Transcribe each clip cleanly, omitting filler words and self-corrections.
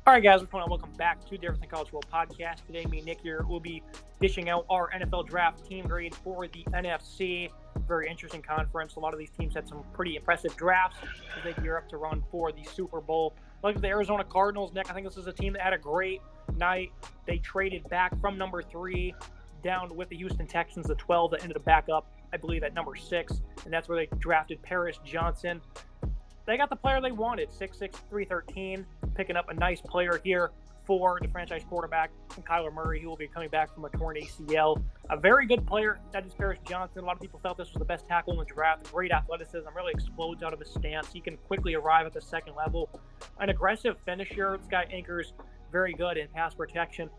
All right, guys, welcome back to the Everything College World podcast. Today, me and Nick here will be dishing out our NFL draft team grade for the NFC. Very interesting conference. A lot of these teams had some pretty impressive drafts as they gear up to run for the Super Bowl. Like the Arizona Cardinals, Nick, I think this is a team that had a great night. They traded back from number 3 down with the Houston Texans, the 12 that ended up back up, I believe, at number 6. And that's where they drafted Paris Johnson. They got the player they wanted, 6'6", 313, picking up a nice player here for the franchise quarterback, Kyler Murray, who will be coming back from a torn ACL. A very good player, that is Paris Johnson. A lot of people felt this was the best tackle in the draft. Great athleticism, really explodes out of his stance. He can quickly arrive at the second level. An aggressive finisher. This guy anchors very good in pass protection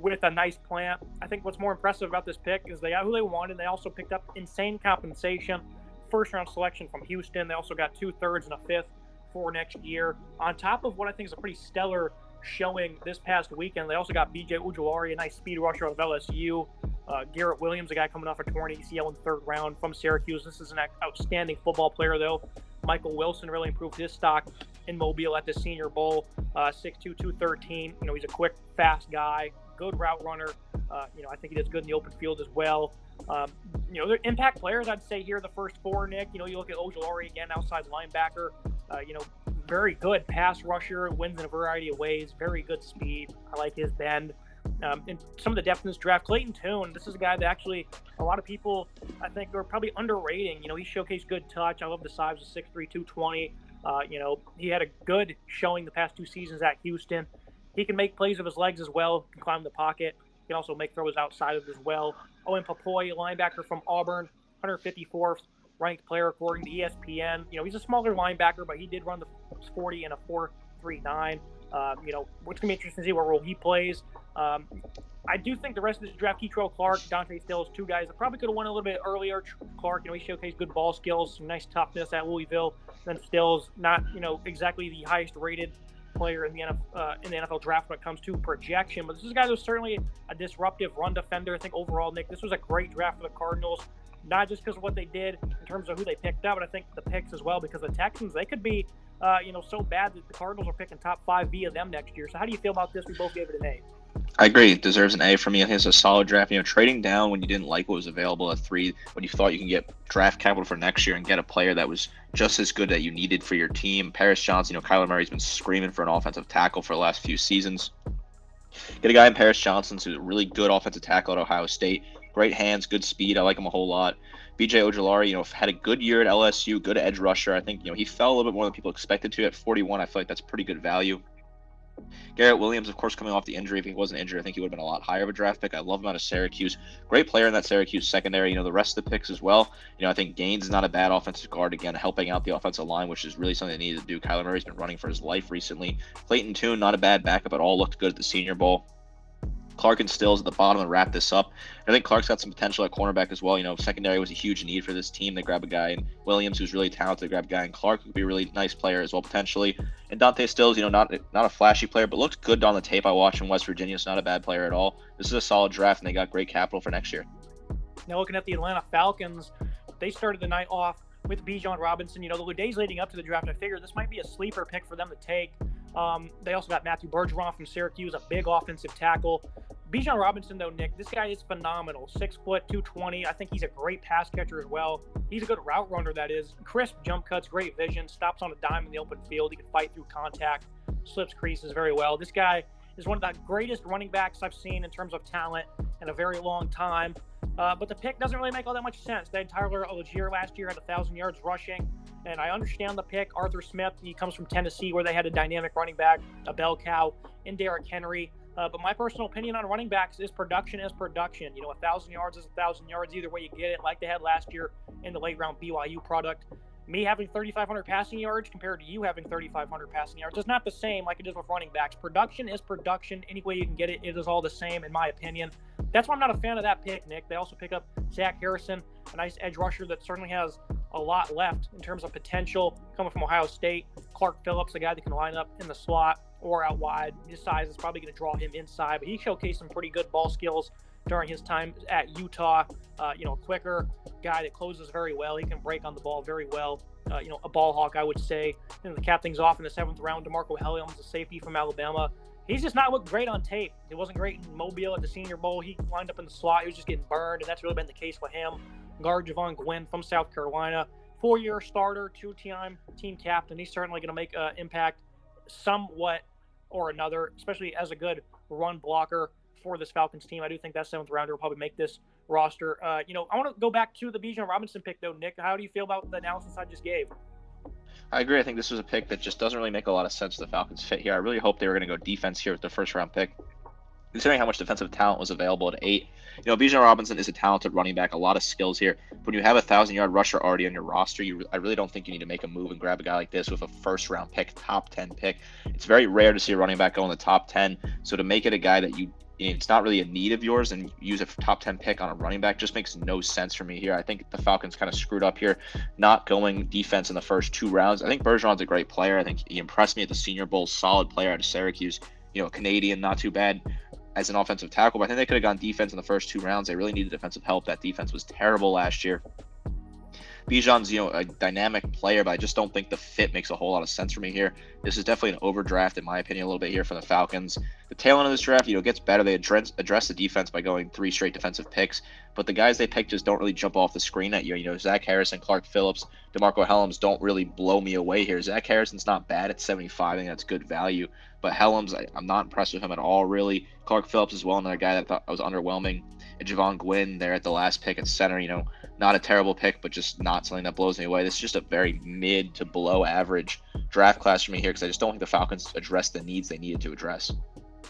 with a nice plant. I think what's more impressive about this pick is they got who they wanted. They also picked up insane compensation. First-round selection from Houston. They also got 2/3 and a 5th for next year. On top of what I think is a pretty stellar showing this past weekend, they also got B.J. Ojulari, a nice speed rusher out of LSU. Garrett Williams, a guy coming off a torn ACL in the 3rd round from Syracuse. This is an outstanding football player, though. Michael Wilson really improved his stock in Mobile at the Senior Bowl. 6'2", 213. He's a quick, fast guy. Good route runner. I think he does good in the open field as well. They're impact players, I'd say here, the first 4, Nick. You look at Ojulari again, outside linebacker. Very good pass rusher, wins in a variety of ways. Very good speed. I like his bend. And some of the depth in this draft, Clayton Tune, this is a guy that actually a lot of people, I think, are probably underrating. He showcased good touch. I love the size of 6'3", 220. He had a good showing the past 2 seasons at Houston. He can make plays with his legs as well, can climb the pocket. He can also make throws outside of it as well. Owen Papoy, linebacker from Auburn, 154th ranked player according to ESPN. He's a smaller linebacker, but he did run the 40 in a 4.39. What's going to be interesting to see what role he plays. I do think the rest of this draft, Keitrell Clark, Dante Stills, 2 guys that probably could have won a little bit earlier. Clark, he showcased good ball skills, some nice toughness at Louisville. Then Stills, not, exactly the highest rated player in the NFL draft when it comes to projection, but this is a guy who's certainly a disruptive run defender. I think overall, Nick, this was a great draft for the Cardinals, not just because of what they did in terms of who they picked up, but I think the picks as well, because the Texans, they could be so bad that the Cardinals are picking top 5 via them next year. So how do you feel about this? We both gave it an A. I agree. It deserves an A for me. I think it's a solid draft. Trading down when you didn't like what was available at 3, when you thought you can get draft capital for next year and get a player that was just as good that you needed for your team. Paris Johnson, Kyler Murray's been screaming for an offensive tackle for the last few seasons. Get a guy in Paris Johnson who's a really good offensive tackle at Ohio State. Great hands, good speed. I like him a whole lot. B.J. Ojulari, had a good year at LSU, good edge rusher. I think, he fell a little bit more than people expected to at 41. I feel like that's pretty good value. Garrett Williams, of course, coming off the injury. If he wasn't injured, I think he would have been a lot higher of a draft pick. I love him out of Syracuse. Great player in that Syracuse secondary. The rest of the picks as well. I think Gaines is not a bad offensive guard. Again, helping out the offensive line, which is really something they needed to do. Kyler Murray's been running for his life recently. Clayton Tune, not a bad backup at all. Looked good at the Senior Bowl. Clark and Stills at the bottom and wrap this up. I think Clark's got some potential at cornerback as well. Secondary was a huge need for this team. They grab a guy in Williams who's really talented. They grab a guy in Clark who could be a really nice player as well potentially. And Dante Stills, not a flashy player, but looked good on the tape I watched in West Virginia. It's not a bad player at all. This is a solid draft, and they got great capital for next year. Now looking at the Atlanta Falcons, they started the night off with Bijan Robinson. The days leading up to the draft, I figured this might be a sleeper pick for them to take. They also got Matthew Bergeron from Syracuse, a big offensive tackle. Bijan Robinson, though, Nick, this guy is phenomenal. 6 foot, 220. I think he's a great pass catcher as well. He's a good route runner, that is. Crisp jump cuts, great vision, stops on a dime in the open field. He can fight through contact, slips creases very well. This guy is one of the greatest running backs I've seen in terms of talent in a very long time. But the pick doesn't really make all that much sense. They had Tyler Algier last year, had 1,000 yards rushing. And I understand the pick. Arthur Smith, he comes from Tennessee, where they had a dynamic running back, a bell cow, in Derrick Henry. But my personal opinion on running backs is production is production. 1,000 yards is 1,000 yards either way you get it, like they had last year in the late round BYU product. Me having 3,500 passing yards compared to you having 3,500 passing yards is not the same like it is with running backs. Production is production. Any way you can get it, it is all the same, in my opinion. That's why I'm not a fan of that pick, Nick. They also pick up Zach Harrison, a nice edge rusher that certainly has a lot left in terms of potential coming from Ohio State. Clark Phillips, a guy that can line up in the slot or out wide. His size is probably going to draw him inside, but he showcased some pretty good ball skills during his time at Utah. Quicker guy that closes very well. He can break on the ball very well. A ball hawk, I would say. To cap things off in the 7th round, DeMarco Helms, a safety from Alabama. He's just not looked great on tape. He wasn't great in Mobile at the Senior Bowl. He lined up in the slot. He was just getting burned, and that's really been the case with him. Guard Javon Gwynn from South Carolina. 4-year starter, 2-time team captain. He's certainly going to make an impact somewhat or another, especially as a good run blocker for this Falcons team. I do think that 7th rounder will probably make this roster. I want to go back to the Bijan Robinson pick, though, Nick. How do you feel about the analysis I just gave? I agree. I think this was a pick that just doesn't really make a lot of sense to the Falcons fit here. I really hope they were going to go defense here with their first-round pick, considering how much defensive talent was available at 8. Bijan Robinson is a talented running back, a lot of skills here. When you have a 1,000-yard rusher already on your roster, I really don't think you need to make a move and grab a guy like this with a first-round pick, top 10 pick. It's very rare to see a running back go in the top 10, so to make it a guy that it's not really a need of yours and use a top 10 pick on a running back just makes no sense for me here. I think the Falcons kind of screwed up here, not going defense in the first 2 rounds. I think Bergeron's a great player. I think he impressed me at the Senior Bowl, solid player out of Syracuse, Canadian, not too bad as an offensive tackle, but I think they could have gone defense in the first 2 rounds. They really needed defensive help. That defense was terrible last year. Bijan's, a dynamic player, but I just don't think the fit makes a whole lot of sense for me here. This is definitely an overdraft, in my opinion, a little bit here from the Falcons. The tail end of this draft, gets better. They address the defense by going 3 straight defensive picks, but the guys they pick just don't really jump off the screen at you. Zach Harrison, Clark Phillips, DeMarco Helms don't really blow me away here. Zach Harrison's not bad at 75. I think that's good value, but Helms, I'm not impressed with him at all, really. Clark Phillips as well, another guy that I thought was underwhelming. And Javon Gwynn there at the last pick at center, not a terrible pick, but just not something that blows me away. This is just a very mid to below average draft class for me here because I just don't think the Falcons addressed the needs they needed to address.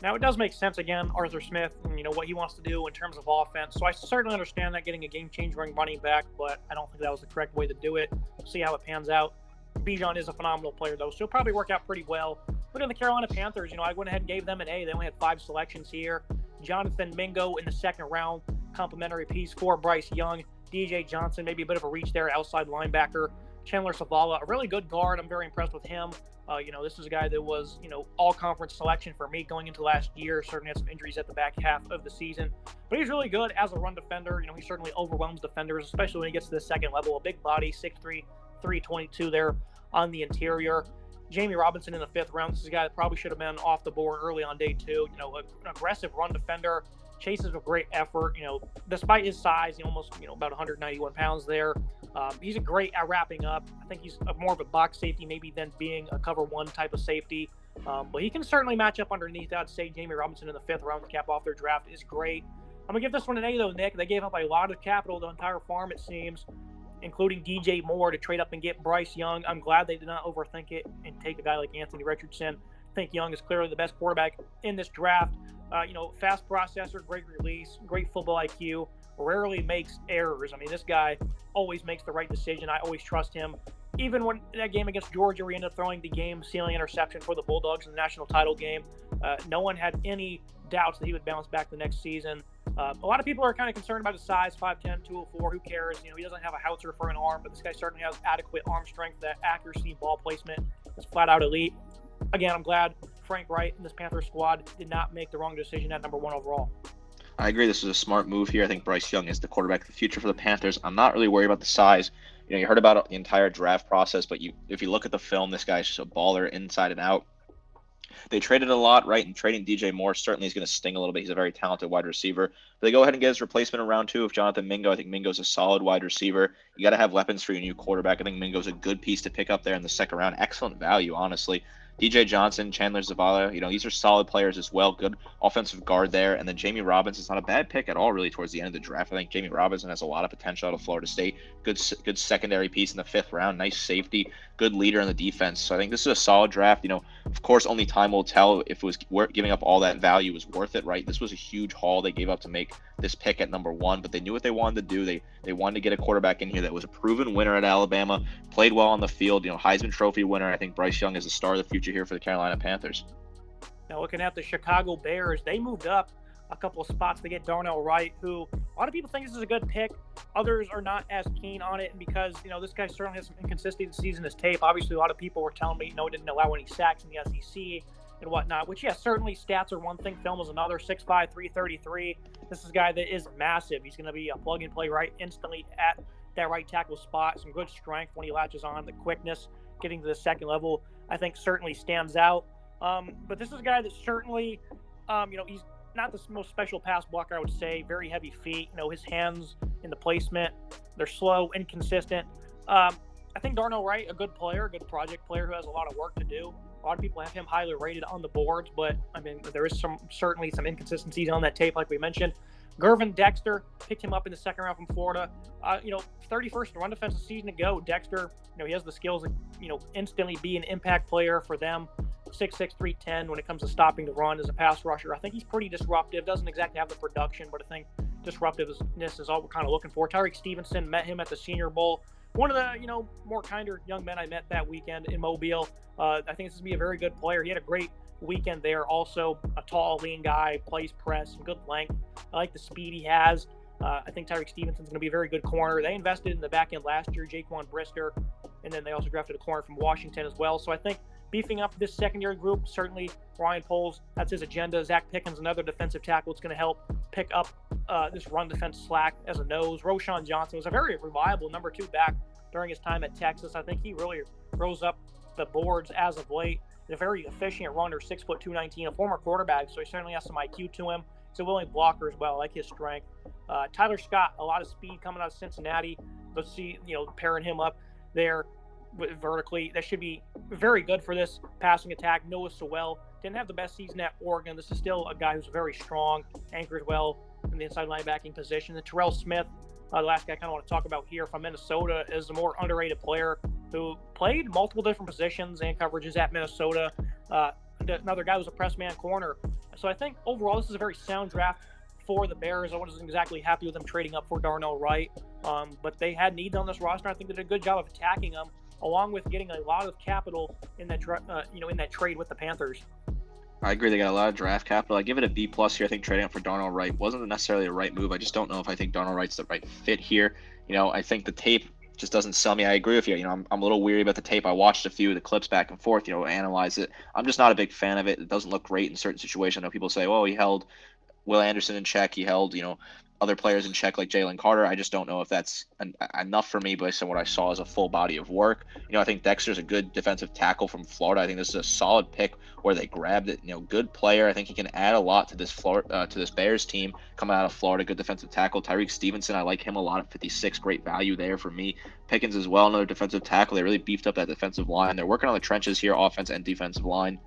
Now, it does make sense, again, Arthur Smith, and what he wants to do in terms of offense. So I certainly understand that getting a game-changing running back, but I don't think that was the correct way to do it. We'll see how it pans out. Bijan is a phenomenal player, though, so he'll probably work out pretty well. Look at the Carolina Panthers. I went ahead and gave them an A. They only had 5 selections here. Jonathan Mingo in the 2nd round, complimentary piece for Bryce Young. DJ Johnson, maybe a bit of a reach there, outside linebacker. Chandler Savala, a really good guard. I'm very impressed with him. This is a guy that was, all-conference selection for me going into last year. Certainly had some injuries at the back half of the season. But he's really good as a run defender. He certainly overwhelms defenders, especially when he gets to the 2nd level. A big body, 6'3", 322 there on the interior. Jamie Robinson in the 5th round. This is a guy that probably should have been off the board early on day 2. An aggressive run defender. Chases with great effort. Despite his size, almost, about 191 pounds there. He's a great at wrapping up. I think he's more of a box safety maybe than being a cover 1 type of safety. But he can certainly match up underneath. I'd say Jamie Robinson in the 5th round to cap off their draft is great. I'm going to give this one an A, though, Nick. They gave up a lot of capital, the entire farm, it seems, including DJ Moore to trade up and get Bryce Young. I'm glad they did not overthink it and take a guy like Anthony Richardson. I think Young is clearly the best quarterback in this draft. Fast processor, great release, great football IQ, rarely makes errors. This guy always makes the right decision. I always trust him. Even when that game against Georgia, we ended up throwing the game-sealing interception for the Bulldogs in the national title game. No one had any doubts that he would bounce back the next season. A lot of people are kind of concerned about his size, 5'10", 204. Who cares? He doesn't have a howitzer for an arm, but this guy certainly has adequate arm strength. That accuracy, ball placement is flat-out elite. Again, I'm glad Frank Wright and this Panther squad did not make the wrong decision at number 1 overall. I agree. This is a smart move here. I think Bryce Young is the quarterback of the future for the Panthers. I'm not really worried about the size. You heard about the entire draft process, but if you look at the film, this guy's just a baller inside and out. They traded a lot, right? And trading DJ Moore certainly is going to sting a little bit. He's a very talented wide receiver. But they go ahead and get his replacement in round 2 of Jonathan Mingo. I think Mingo's a solid wide receiver. You got to have weapons for your new quarterback. I think Mingo's a good piece to pick up there in the 2nd round. Excellent value, honestly. DJ Johnson, Chandler Zavala, these are solid players as well. Good offensive guard there. And then Jamie Robinson's not a bad pick at all, really, towards the end of the draft. I think Jamie Robinson has a lot of potential out of Florida State. Good secondary piece in the 5th round. Nice safety. Good leader in the defense. So I think this is a solid draft. Of course, only time will tell if it was giving up all that value was worth it, right? This was a huge haul they gave up to make this pick at number 1, but they knew what they wanted to do. They wanted to get a quarterback in here that was a proven winner at Alabama, played well on the field, Heisman Trophy winner. I think Bryce Young is the star of the future here for the Carolina Panthers. Now, looking at the Chicago Bears, they moved up a couple of spots to get Darnell Wright, who a lot of people think this is a good pick. Others are not as keen on it, and because, this guy certainly has some inconsistencies in his tape. Obviously, a lot of people were telling me, he didn't allow any sacks in the SEC. and whatnot, which, yeah, certainly stats are one thing, film is another. 6'5", 333. This is a guy that is massive. He's going to be a plug-and-play right instantly at that right tackle spot. Some good strength when he latches on. The quickness, getting to the second level, I think certainly stands out. But this is a guy that certainly, he's not the most special pass blocker, I would say. Very heavy feet. His hands in the placement, they're slow, inconsistent. I think Darnell Wright, a good player, a good project player who has a lot of work to do. A lot of people have him highly rated on the boards, but I mean, there is certainly some inconsistencies on that tape, like we mentioned. Gervin Dexter picked him up in the second round from Florida. 31st run defensive season ago. Dexter, he has the skills to, instantly be an impact player for them. 6'6", 310 when it comes to stopping the run as a pass rusher. I think he's pretty disruptive. Doesn't exactly have the production, but I think disruptiveness is all we're kind of looking for. Tyreek Stevenson, met him at the Senior Bowl. One of the, more kinder young men I met that weekend in Mobile. I think this is going to be a very good player. He had a great weekend there. Also, a tall, lean guy, plays press, and good length. I like the speed he has. I think Tyreek Stevenson's going to be a very good corner. They invested in the back end last year, Jaquan Brisker, and then they also drafted a corner from Washington as well. So I think beefing up this secondary group, certainly Ryan Poles, that's his agenda. Zach Pickens, another defensive tackle, it's going to help pick up this run defense slack as a nose. Roschon Johnson was a very reliable number 2 back during his time at Texas. I think he really rose up the boards as of late. He's a very efficient runner, 6'2", 219, a former quarterback, so he certainly has some IQ to him. He's a willing blocker as well. I like his strength. Tyler Scott, a lot of speed coming out of Cincinnati. Let's see, pairing him up there vertically. That should be very good for this passing attack. Noah Sewell didn't have the best season at Oregon. This is still a guy who's very strong, anchors well in the inside linebacking position. And Terrell Smith, the last guy I kind of want to talk about here from Minnesota, is a more underrated player who played multiple different positions and coverages at Minnesota. Another guy was a press man corner. So I think overall this is a very sound draft for the Bears. I wasn't exactly happy with them trading up for Darnell Wright, but they had needs on this roster. I think they did a good job of attacking them, along with getting a lot of capital in that in that trade with the Panthers. I agree. They got a lot of draft capital. I give it a B+ here. I think trading up for Darnell Wright wasn't necessarily the right move. I just don't know if I think Darnell Wright's the right fit here. I think the tape just doesn't sell me. I agree with you. I'm a little weary about the tape. I watched a few of the clips back and forth, analyze it. I'm just not a big fan of it. It doesn't look great in certain situations. I know people say, oh, he held Will Anderson in check. He held, other players in check like Jalen Carter. I just don't know if that's enough for me based on what I saw as a full body of work. I think Dexter's a good defensive tackle from Florida. I think this is a solid pick where they grabbed it. Good player. I think he can add a lot to this Bears team coming out of Florida. Good defensive tackle. Tyreek Stevenson, I like him a lot at 56. Great value there for me. Pickens as well, another defensive tackle. They really beefed up that defensive line. They're working on the trenches here, offense and defensive line,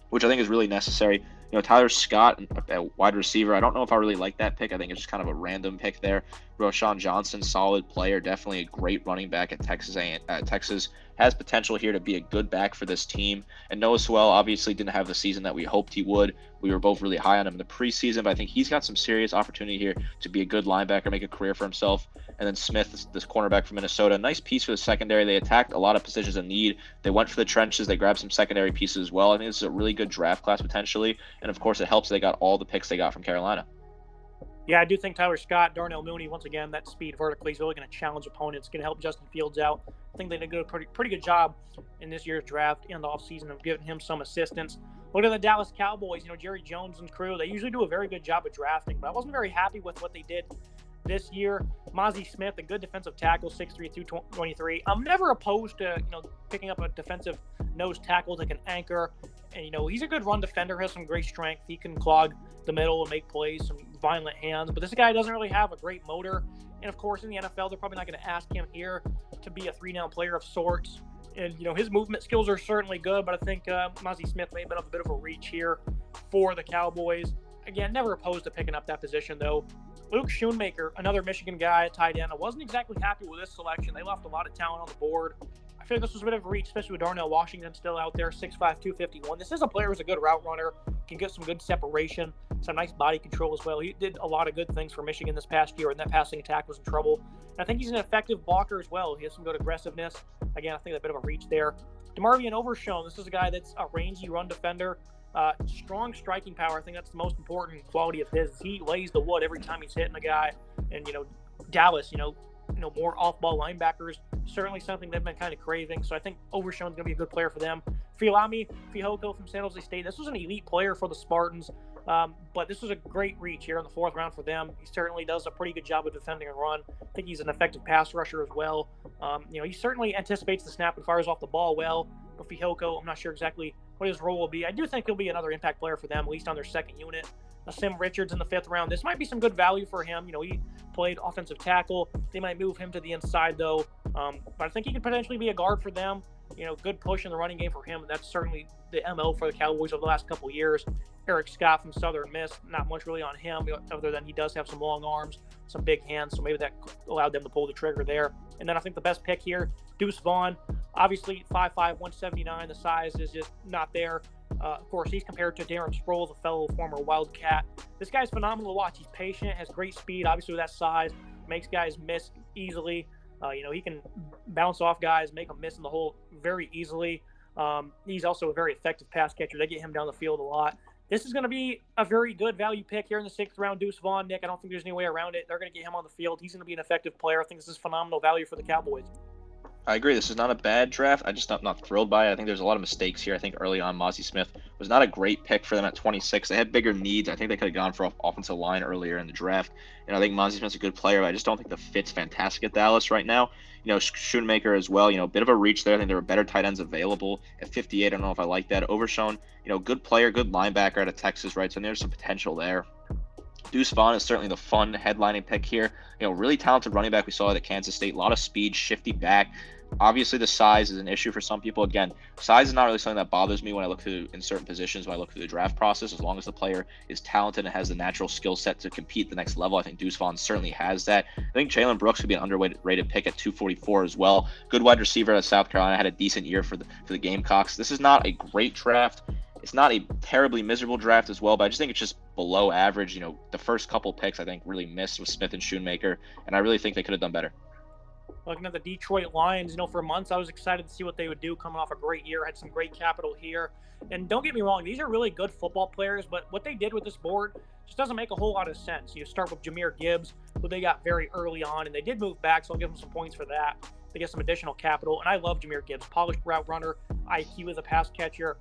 which I think is really necessary. Tyler Scott, a wide receiver, I don't know if I really like that pick. I think it's just kind of a random pick there. Roschon Johnson, solid player, definitely a great running back at Texas. Texas has potential here to be a good back for this team. And Noah Sewell obviously didn't have the season that we hoped he would. We were both really high on him in the preseason, but I think he's got some serious opportunity here to be a good linebacker, make a career for himself. And then Smith, this cornerback from Minnesota, nice piece for the secondary. They attacked a lot of positions in need. They went for the trenches. They grabbed some secondary pieces as well. I think this is a really good draft class potentially. And of course, it helps they got all the picks they got from Carolina. Yeah, I do think Tyler Scott, Darnell Mooney, once again, that speed vertically is really going to challenge opponents, going to help Justin Fields out. I think they did a pretty good job in this year's draft and the offseason of giving him some assistance. Look at the Dallas Cowboys, Jerry Jones and crew. They usually do a very good job of drafting, but I wasn't very happy with what they did this year. Mozzie Smith, a good defensive tackle, 6'3", 223. I'm never opposed to, picking up a defensive nose tackle that can anchor. And, he's a good run defender, has some great strength. He can clog the middle and make plays, some violent hands. But this guy doesn't really have a great motor. And, of course, in the NFL, they're probably not going to ask him here to be a 3-down player of sorts. And, his movement skills are certainly good, but I think Mozzie Smith may have been a bit of a reach here for the Cowboys. Again, never opposed to picking up that position, though. Luke Schoonmaker, another Michigan guy at tight end. I wasn't exactly happy with this selection. They left a lot of talent on the board. I feel like this was a bit of a reach, especially with Darnell Washington still out there, 6'5", 251. This is a player who's a good route runner, can get some good separation, some nice body control as well. He did a lot of good things for Michigan this past year, and that passing attack was in trouble. And I think he's an effective blocker as well. He has some good aggressiveness. Again, I think a bit of a reach there. DeMarvion Overshown, this is a guy that's a rangy run defender. Strong striking power. I think that's the most important quality of his. He lays the wood every time he's hitting a guy. And, Dallas, more off-ball linebackers, certainly something they've been kind of craving. So I think Overshown's going to be a good player for them. Fihoko from San Jose State. This was an elite player for the Spartans, but this was a great reach here in the 4th round for them. He certainly does a pretty good job of defending and run. I think he's an effective pass rusher as well. He certainly anticipates the snap and fires off the ball well. But Fihoko, I'm not sure exactly what his role will be. I do think he'll be another impact player for them, at least on their 2nd unit. Sim Richards in the 5th round. This might be some good value for him. He played offensive tackle. They might move him to the inside, though. But I think he could potentially be a guard for them. Good push in the running game for him. That's certainly the MO for the Cowboys over the last couple of years. Eric Scott from Southern Miss, not much really on him, other than he does have some long arms, some big hands, so maybe that allowed them to pull the trigger there. And then I think the best pick here, Deuce Vaughn. Obviously, 5'5", 179. The size is just not there. Of course, he's compared to Darren Sproles, a fellow former Wildcat. This guy's phenomenal to watch. He's patient, has great speed, obviously with that size, makes guys miss easily. He can bounce off guys, make them miss in the hole very easily. He's also a very effective pass catcher. They get him down the field a lot. This is going to be a very good value pick here in the 6th round. Deuce Vaughn, Nick, I don't think there's any way around it. They're going to get him on the field. He's going to be an effective player. I think this is phenomenal value for the Cowboys. I agree. This is not a bad draft. I just not thrilled by it. I think there's a lot of mistakes here. I think early on, Mozzie Smith was not a great pick for them at 26. They had bigger needs. I think they could have gone for offensive line earlier in the draft. I think Mozzie Smith's a good player, but I just don't think the fit's fantastic at Dallas right now. Schoonmaker as well. A bit of a reach there. I think there were better tight ends available at 58. I don't know if I like that. Overshown, good player, good linebacker out of Texas, right? So there's some potential there. Deuce Vaughn is certainly the fun headlining pick here. Really talented running back we saw at Kansas State. A lot of speed, shifty back. Obviously, the size is an issue for some people. Again, size is not really something that bothers me when I look through in certain positions, when I look through the draft process. As long as the player is talented and has the natural skill set to compete the next level, I think Deuce Vaughn certainly has that. I think Jalen Brooks could be an underrated pick at 244 as well. Good wide receiver out of South Carolina, had a decent year for the Gamecocks. This is not a great draft. It's not a terribly miserable draft as well, but I just think it's just below average. The first couple picks I think really missed with Smith and Schoonmaker, and I really think they could have done better. Looking at the Detroit Lions, for months I was excited to see what they would do coming off a great year, had some great capital here. And don't get me wrong, these are really good football players, but what they did with this board just doesn't make a whole lot of sense. You start with Jahmyr Gibbs, who they got very early on, and they did move back, so I'll give them some points for that. They get some additional capital, and I love Jahmyr Gibbs. Polished route runner, IQ as a pass catcher,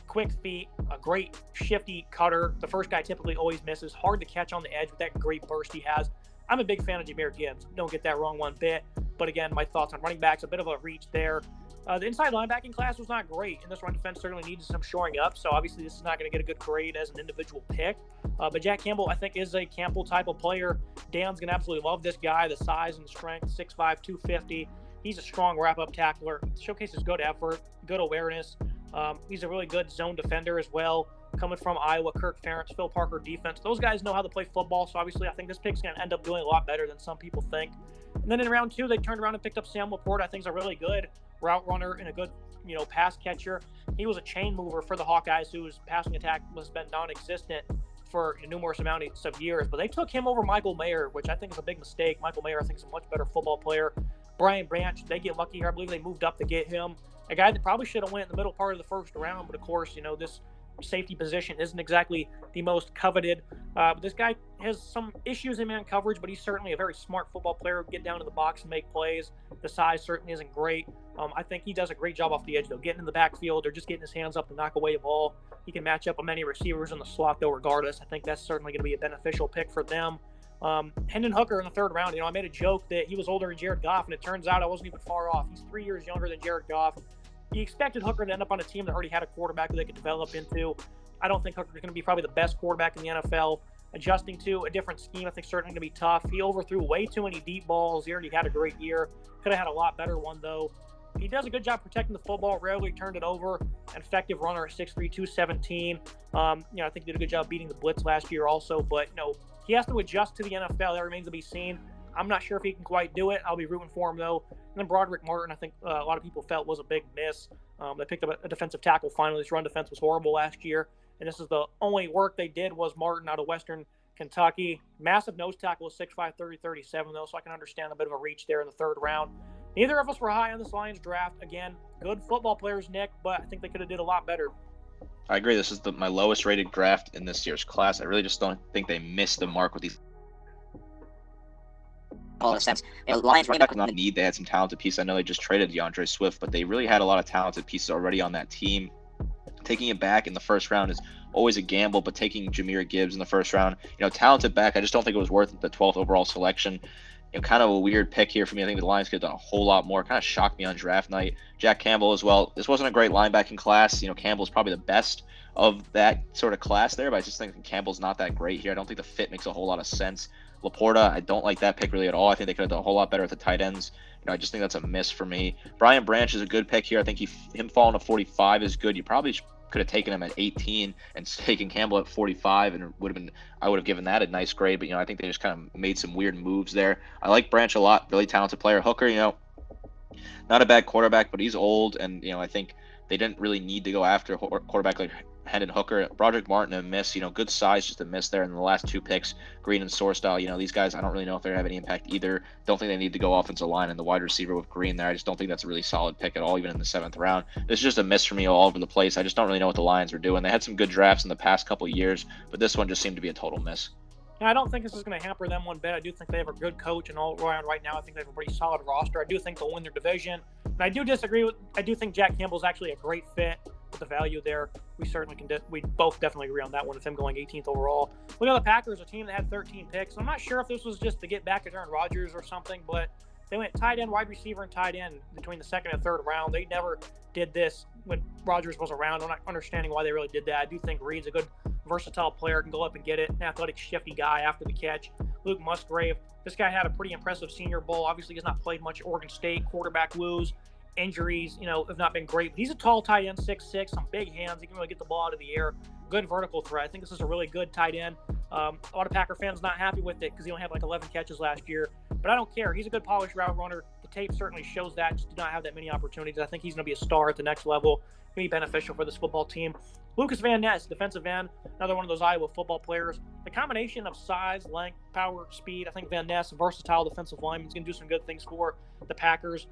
quick feet, a great shifty cutter. The first guy typically always misses, hard to catch on the edge with that great burst he has. I'm a big fan of Jahmyr Gibbs. Don't get that wrong one bit. But again, my thoughts on running backs, a bit of a reach there. The inside linebacking class was not great, and this run defense certainly needed some shoring up. So obviously this is not going to get a good grade as an individual pick. But Jack Campbell, I think, is a Campbell type of player. Dan's going to absolutely love this guy, the size and strength, 6'5", 250. He's a strong wrap-up tackler, showcases good effort, good awareness. He's a really good zone defender as well. Coming from Iowa, Kirk Ferentz, Phil Parker defense. Those guys know how to play football, so obviously I think this pick's going to end up doing a lot better than some people think. And then in round 2, they turned around and picked up Sam Laporte. I think is a really good route runner and a good, pass catcher. He was a chain mover for the Hawkeyes, whose passing attack has been non-existent for numerous amounts of years. But they took him over Michael Mayer, which I think is a big mistake. Michael Mayer, I think, is a much better football player. Brian Branch, they get lucky here. I believe they moved up to get him. A guy that probably should have went in the middle part of the first round, but of course, this safety position isn't exactly the most coveted. But this guy has some issues in man coverage, but he's certainly a very smart football player. Get down to the box and make plays. The size certainly isn't great. I think he does a great job off the edge, though, getting in the backfield or just getting his hands up to knock away a ball. He can match up with many receivers in the slot, though, regardless. I think that's certainly going to be a beneficial pick for them. Hendon Hooker in the 3rd round. I made a joke that he was older than Jared Goff, and it turns out I wasn't even far off. He's 3 years younger than Jared Goff. You expected Hooker to end up on a team that already had a quarterback that they could develop into. I don't think Hooker's going to be probably the best quarterback in the NFL. Adjusting to a different scheme, I think, certainly going to be tough. He overthrew way too many deep balls. He already had a great year. Could have had a lot better one, though. He does a good job protecting the football, rarely turned it over. An effective runner at 6'3", 217. I think he did a good job beating the blitz last year also. But, he has to adjust to the NFL. That remains to be seen. I'm not sure if he can quite do it. I'll be rooting for him, though. And then Broderick Martin, I think a lot of people felt was a big miss. They picked up a defensive tackle finally. This run defense was horrible last year. And this is the only work they did was Martin out of Western Kentucky. Massive nose tackle is 6'5", 30-37, though, so I can understand a bit of a reach there in the 3rd round. Neither of us were high on this Lions draft. Again, good football players, Nick, but I think they could have did a lot better. I agree. This is my lowest rated draft in this year's class. I really just don't think they missed the mark with these. All in a sense, Lions running back was not a need. They had some talented pieces. I know they just traded DeAndre Swift, but they really had a lot of talented pieces already on that team. taking it back in the first round is always a gamble, but taking Jahmyr Gibbs in the first round, talented back, I just don't think it was worth the 12th overall selection. Kind of a weird pick here for me. I think the Lions could have done a whole lot more. Kind of shocked me on draft night. Jack Campbell as well. This wasn't a great linebacking class. Campbell's probably the best of that sort of class there, but I just think Campbell's not that great here. I don't think the fit makes a whole lot of sense. Laporta, I don't like that pick really at all. I think they could have done a whole lot better with the tight ends. I just think that's a miss for me. Brian Branch is a good pick here. I think him falling to 45 is good. You probably could have taken him at 18 and taken Campbell at 45, and I would have given that a nice grade. But I think they just kind of made some weird moves there. I like Branch a lot. Really talented player. Hooker, not a bad quarterback, but he's old, and I think they didn't really need to go after a quarterback like Hendon Hooker. Broderick Martin, a miss. Good size, just a miss there. And the last two picks, Green and Sourstyle, these guys, I don't really know if they're going to have any impact either. Don't think they need to go offensive line and the wide receiver with Green there. I just don't think that's a really solid pick at all, even in the 7th round. This is just a miss for me all over the place. I just don't really know what the Lions are doing. They had some good drafts in the past couple of years, but this one just seemed to be a total miss. I don't think this is going to hamper them one bit. I do think they have a good coach, and all around right now, I think they have a pretty solid roster. I do think they'll win their division. And I do think Jack Campbell's actually a great fit with the value there. We certainly we both definitely agree on that one with him going 18th overall. Look at the Packers, a team that had 13 picks. I'm not sure if this was just to get back at Aaron Rodgers or something, but they went tight end, wide receiver, and tight end between the 2nd and 3rd round. They never did this when Rodgers was around. I'm not understanding why they really did that. I do think Reed's a good, versatile player, can go up and get it, an athletic, shifty guy after the catch. Luke Musgrave, this guy had a pretty impressive Senior Bowl. Obviously, he's not played much at Oregon State. Quarterback woes, injuries, have not been great. But he's a tall tight end, 6'6", some big hands. He can really get the ball out of the air. Good vertical threat. I think this is a really good tight end. A lot of Packer fans not happy with it because he only had like 11 catches last year. But I don't care. He's a good polished route runner. The tape certainly shows that. Just did not have that many opportunities. I think he's going to be a star at the next level. Going to be beneficial for this football team. Lucas Van Ness, defensive end, another one of those Iowa football players. The combination of size, length, power, speed, I think Van Ness, a versatile defensive lineman, is going to do some good things for the Packers.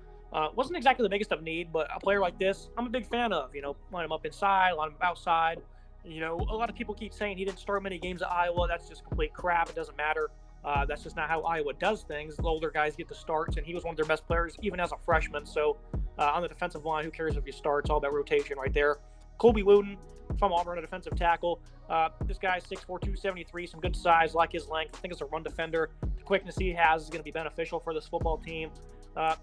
Wasn't exactly the biggest of need, but a player like this, I'm a big fan of. Line him up inside, line him outside. A lot of people keep saying he didn't start many games at Iowa. That's just complete crap. It doesn't matter. That's just not how Iowa does things. The older guys get the starts, and he was one of their best players even as a freshman. So on the defensive line, who cares if you start? It's all about rotation right there. Colby Wooten from Auburn, a defensive tackle. This guy's 6'4", 273, some good size, like his length. I think as a run defender, the quickness he has is going to be beneficial for this football team.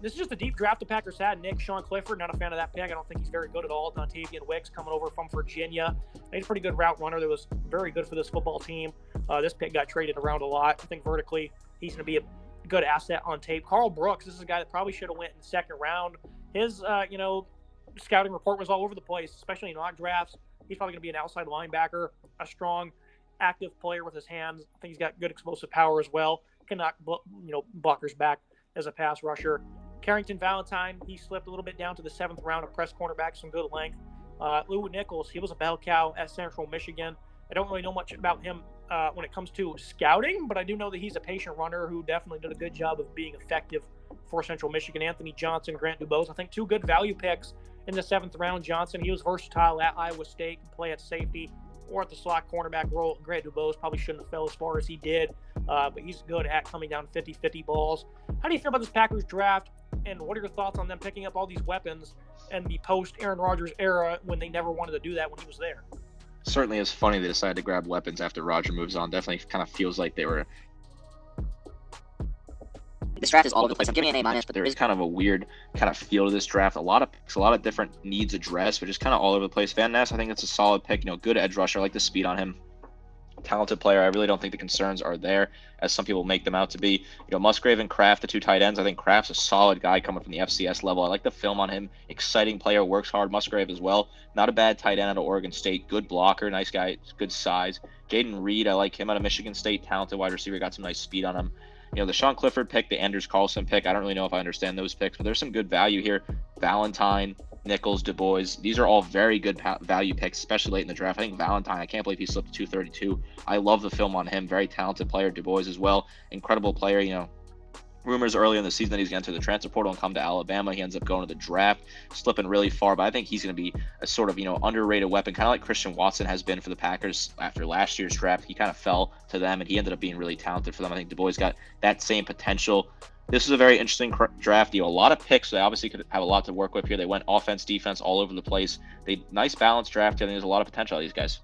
This is just a deep draft the Packers had. Nick, Sean Clifford, not a fan of that pick. I don't think he's very good at all. Dontavian Wicks coming over from Virginia. He's a pretty good route runner that was very good for this football team. This pick got traded around a lot. I think vertically, he's going to be a good asset on tape. Carl Brooks, this is a guy that probably should have went in the 2nd round. His, scouting report was all over the place, especially in mock drafts. He's probably going to be an outside linebacker, a strong, active player with his hands. I think he's got good explosive power as well. Can knock, blockers back as a pass rusher. Carrington Valentine, he slipped a little bit down to the 7th round, a press cornerback, some good length. Lou Nichols, he was a bell cow at Central Michigan. I don't really know much about him when it comes to scouting, but I do know that he's a patient runner who definitely did a good job of being effective for Central Michigan. Anthony Johnson, Grant Dubose, I think 2 good value picks in the 7th round. Johnson, he was versatile at Iowa State, can play at safety or at the slot cornerback role. Grant Dubose probably shouldn't have fell as far as he did, but he's good at coming down 50-50 balls. How do you feel about this Packers draft, and what are your thoughts on them picking up all these weapons in the post-Aaron Rodgers era when they never wanted to do that when he was there? Certainly it's funny they decided to grab weapons after Roger moves on. Definitely kind of feels like they were... This draft is all over the place. I'm giving it an A-, but there is kind of a weird kind of feel to this draft. A lot of different needs addressed, but just kind of all over the place. Van Ness, I think it's a solid pick. Good edge rusher. I like the speed on him. Talented player. I really don't think the concerns are there as some people make them out to be. Musgrave and Kraft, the 2 tight ends. I think Kraft's a solid guy coming from the FCS level. I like the film on him. Exciting player, works hard. Musgrave as well. Not a bad tight end out of Oregon State. Good blocker, nice guy, good size. Jaden Reed, I like him out of Michigan State. Talented wide receiver, got some nice speed on him. The Sean Clifford pick, the Anders Carlson pick, I don't really know if I understand those picks, but there's some good value here. Valentine, Nichols, Du Bois, these are all very good value picks, especially late in the draft. I think Valentine, I can't believe he slipped to 232. I love the film on him. Very talented player. Du Bois as well. Incredible player, rumors early in the season that he's going to enter the transfer portal and come to Alabama. He ends up going to the draft, slipping really far, but I think he's going to be a sort of, underrated weapon, kind of like Christian Watson has been for the Packers after last year's draft. He kind of fell to them, and he ended up being really talented for them. I think Du Bois got that same potential this is a very interesting draft. A lot of picks. They obviously could have a lot to work with here. They went offense, defense, all over the place. Nice balanced draft. I think there's a lot of potential out of these guys.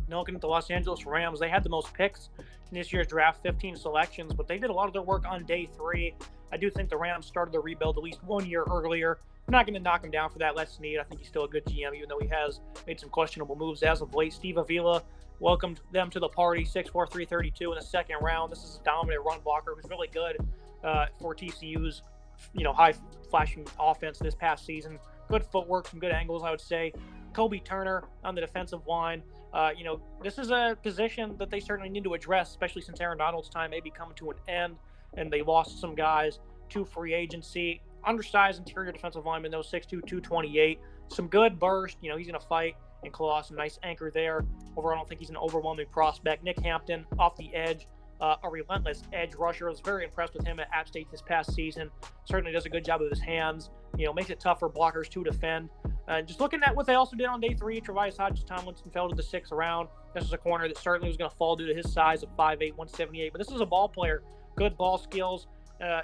Now looking at the Los Angeles Rams, they had the most picks in this year's draft, 15 selections, but they did a lot of their work on day 3. I do think the Rams started the rebuild at least 1 year earlier. I'm not going to knock him down for that. Les Snead, I think he's still a good GM, even though he has made some questionable moves as of late. Steve Avila welcomed them to the party, 6'4", 332 in the second round. This is a dominant run blocker who's really good for TCU's high flashing offense this past season. Good footwork, some good angles, I would say. Kobe Turner on the defensive line. This is a position that they certainly need to address, especially since Aaron Donald's time may be coming to an end, and they lost some guys to free agency. Undersized interior defensive lineman, though, 6'2", 228. Some good burst. He's going to fight and claw. Some nice anchor there. Overall, I don't think he's an overwhelming prospect. Nick Hampton off the edge. A relentless edge rusher. I was very impressed with him at App State this past season. Certainly does a good job with his hands. Makes it tough for blockers to defend. Just looking at what they also did on day 3, Travius Hodges-Tomlinson fell to the 6th round. This is a corner that certainly was going to fall due to his size of 5'8", 178. But this is a ball player. Good ball skills.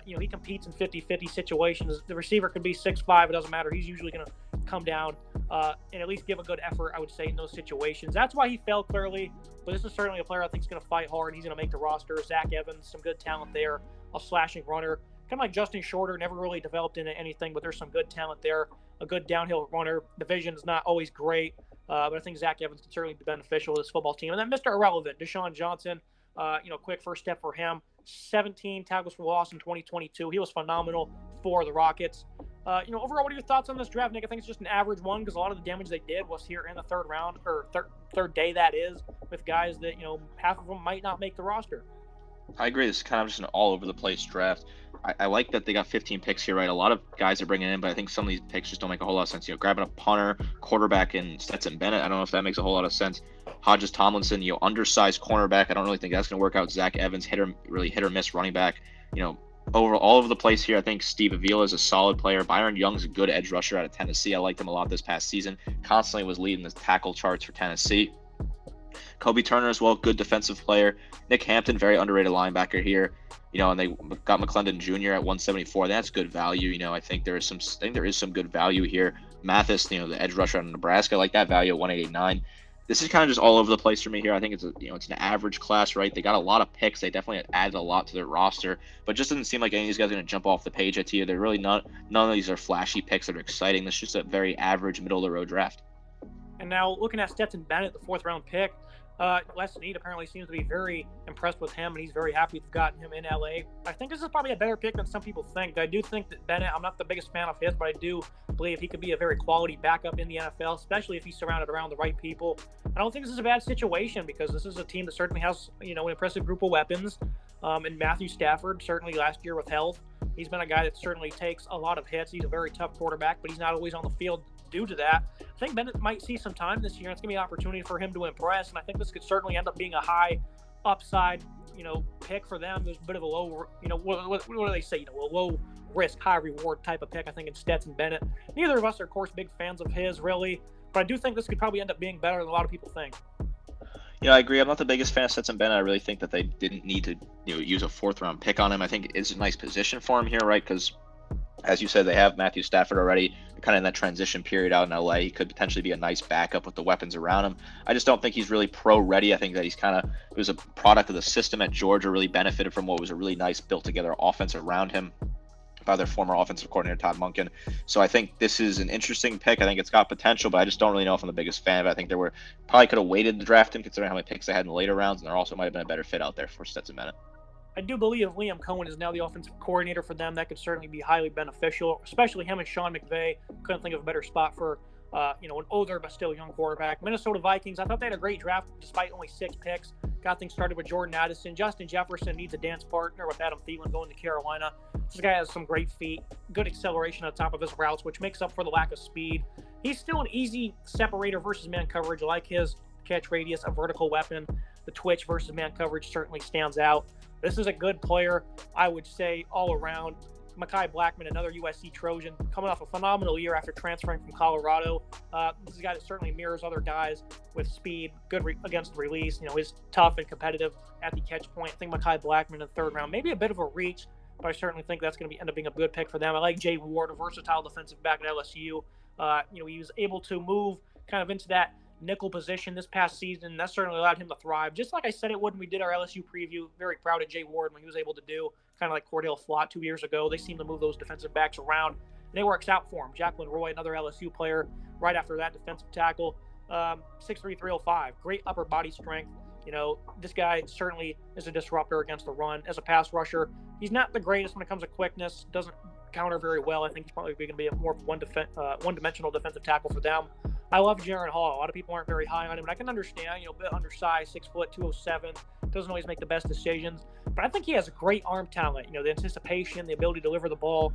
He competes in 50-50 situations. The receiver could be 6'5". It doesn't matter. He's usually going to come down and at least give a good effort, I would say, in those situations. That's why he fell clearly. But this is certainly a player I think is going to fight hard. He's going to make the roster. Zach Evans, some good talent there. A slashing runner. Kind of like Justin Shorter, never really developed into anything, but there's some good talent there. A good downhill runner. The vision is not always great, but I think Zach Evans can certainly be beneficial to this football team. And then Mr. Irrelevant, Deshaun Johnson, quick first step for him. 17 tackles for loss in 2022. He was phenomenal for the Rockets. Overall, what are your thoughts on this draft, Nick? I think it's just an average one because a lot of the damage they did was here in the third round, or third day, that is, with guys that, half of them might not make the roster. I agree. This is kind of just an all-over-the-place draft. I like that they got 15 picks here, right? A lot of guys are bringing in, but I think some of these picks just don't make a whole lot of sense. Grabbing a punter, quarterback, and Stetson Bennett, I don't know if that makes a whole lot of sense. Hodges-Tomlinson, undersized cornerback. I don't really think that's going to work out. Zach Evans, hit or miss running back. All over the place here. I think Steve Avila is a solid player. Byron Young's a good edge rusher out of Tennessee. I liked him a lot this past season. Constantly was leading the tackle charts for Tennessee. Kobe Turner as well, good defensive player. Nick Hampton, very underrated linebacker here. And they got McClendon Jr. at 174. That's good value. I think there is some good value here. Mathis, the edge rusher out of Nebraska, I like that value at 189. This is kind of just all over the place for me here. I think it's an average class, right? They got a lot of picks. They definitely added a lot to their roster, but it just doesn't seem like any of these guys are going to jump off the page at you. They're really none of these are flashy picks that are exciting. This is just a very average, middle of the road draft. And now looking at Stetson Bennett, the 4th round pick. Les Snead apparently seems to be very impressed with him, and he's very happy to have gotten him in LA. I think this is probably a better pick than some people think. I do think that Bennett, I'm not the biggest fan of his, but I do believe he could be a very quality backup in the NFL, especially if he's surrounded around the right people. I don't think this is a bad situation because this is a team that certainly has, an impressive group of weapons. And Matthew Stafford, certainly last year with health, he's been a guy that certainly takes a lot of hits. He's a very tough quarterback, but he's not always on the field due to that. I think Bennett might see some time this year. It's going to be an opportunity for him to impress, and I think this could certainly end up being a high upside, pick for them. There's a bit of a low, what do they say? A low risk, high reward type of pick, I think, in Stetson Bennett. Neither of us are, of course, big fans of his, really, but I do think this could probably end up being better than a lot of people think. I agree. I'm not the biggest fan of Stetson Bennett. I really think that they didn't need to, use a 4th round pick on him. I think it's a nice position for him here, right? Because as you said, they have Matthew Stafford already. They're kind of in that transition period out in LA. He could potentially be a nice backup with the weapons around him. I just don't think he's really pro-ready. I think that he was a product of the system at Georgia, really benefited from what was a really nice built-together offense around him by their former offensive coordinator, Todd Monken. So I think this is an interesting pick. I think it's got potential, but I just don't really know if I'm the biggest fan of it. I think probably could have waited to draft him considering how many picks they had in the later rounds, and there also might have been a better fit out there for Stetson Bennett. I do believe if Liam Cohen is now the offensive coordinator for them, that could certainly be highly beneficial, especially him and Sean McVay. Couldn't think of a better spot for, an older but still young quarterback. Minnesota Vikings, I thought they had a great draft despite only 6 picks. Got things started with Jordan Addison. Justin Jefferson needs a dance partner with Adam Thielen going to Carolina. This guy has some great feet, good acceleration on top of his routes, which makes up for the lack of speed. He's still an easy separator versus man coverage. I like his catch radius, a vertical weapon. The twitch versus man coverage certainly stands out. This is a good player, I would say, all around. Mekhi Blackman, another USC Trojan, coming off a phenomenal year after transferring from Colorado. This is a guy that certainly mirrors other guys with speed, good against the release. He's tough and competitive at the catch point. I think Mekhi Blackman in the 3rd round, maybe a bit of a reach, but I certainly think that's going to end up being a good pick for them. I like Jay Ward, a versatile defensive back at LSU. He was able to move kind of into that nickel position this past season, and that certainly allowed him to thrive. Just like I said it would when we did our LSU preview, very proud of Jay Ward when he was able to do, kind of like Cordell Flott 2 years ago. They seem to move those defensive backs around, and it works out for him. Jacqueline Roy, another LSU player, right after that, defensive tackle, 6'3", 305, great upper body strength. This guy certainly is a disruptor against the run. As a pass rusher, he's not the greatest when it comes to quickness, doesn't counter very well. I think he's probably going to be more of a one-dimensional defensive tackle for them. I love Jaron Hall. A lot of people aren't very high on him, and I can understand, a bit undersized, 6 foot, 207, doesn't always make the best decisions, but I think he has great arm talent. The anticipation, the ability to deliver the ball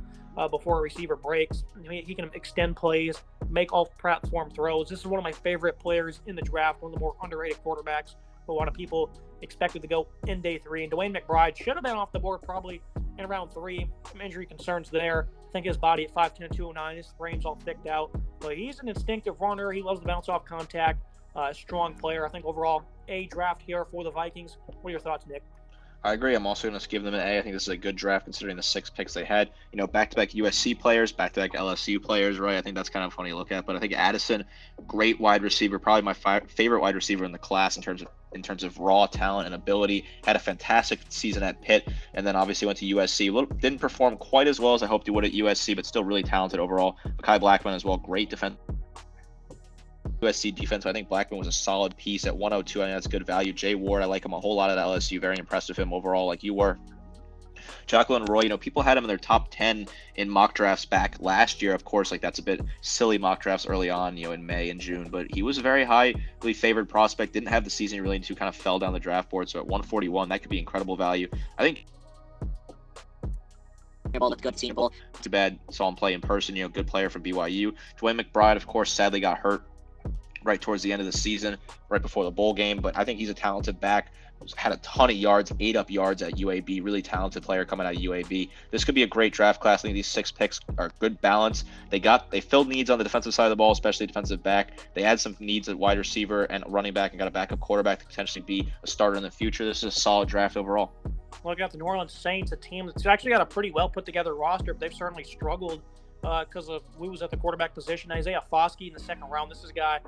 before a receiver breaks. He can extend plays, make off-platform throws. This is one of my favorite players in the draft, one of the more underrated quarterbacks. A lot of people expected to go in day 3. And Dwayne McBride should have been off the board probably in round 3. Some injury concerns there. I think his body at 5'10", 209, his frame's all thicked out. But he's an instinctive runner. He loves to bounce off contact. Strong player. I think overall, A draft here for the Vikings. What are your thoughts, Nick? I agree. I'm also going to give them an A. I think this is a good draft considering the 6 picks they had. Back-to-back USC players, back-to-back LSU players, right? I think that's kind of funny to look at. But I think Addison, great wide receiver, probably my favorite wide receiver in the class in terms of raw talent and ability. Had a fantastic season at Pitt, and then obviously went to USC. Didn't perform quite as well as I hoped he would at USC, but still really talented overall. Mekhi Blackman as well, great defense. USC defense, I think Blackman was a solid piece at 102. I think that's good value. Jay Ward, I like him a whole lot at LSU. Very impressed with him overall, like you were. Jacqueline Roy, people had him in their top 10 in mock drafts back last year. Of course, that's a bit silly mock drafts early on, in May and June. But he was a very highly favored prospect. Didn't have the season really into, kind of fell down the draft board. So at 141, that could be incredible value. I think looked good Senior Bowl. Too bad saw him play in person. Good player from BYU. Dwayne McBride, of course, sadly got hurt right towards the end of the season, right before the bowl game. But I think he's a talented back. Had a ton of yards, 8 up yards at UAB. Really talented player coming out of UAB. This could be a great draft class. I think these 6 picks are good balance. They filled needs on the defensive side of the ball, especially defensive back. They had some needs at wide receiver and running back, and got a backup quarterback to potentially be a starter in the future. This is a solid draft overall. Looking at the New Orleans Saints, a team that's actually got a pretty well put together roster, but they've certainly struggled because of lose at the quarterback position. Isaiah Foskey in the second round. This is a guy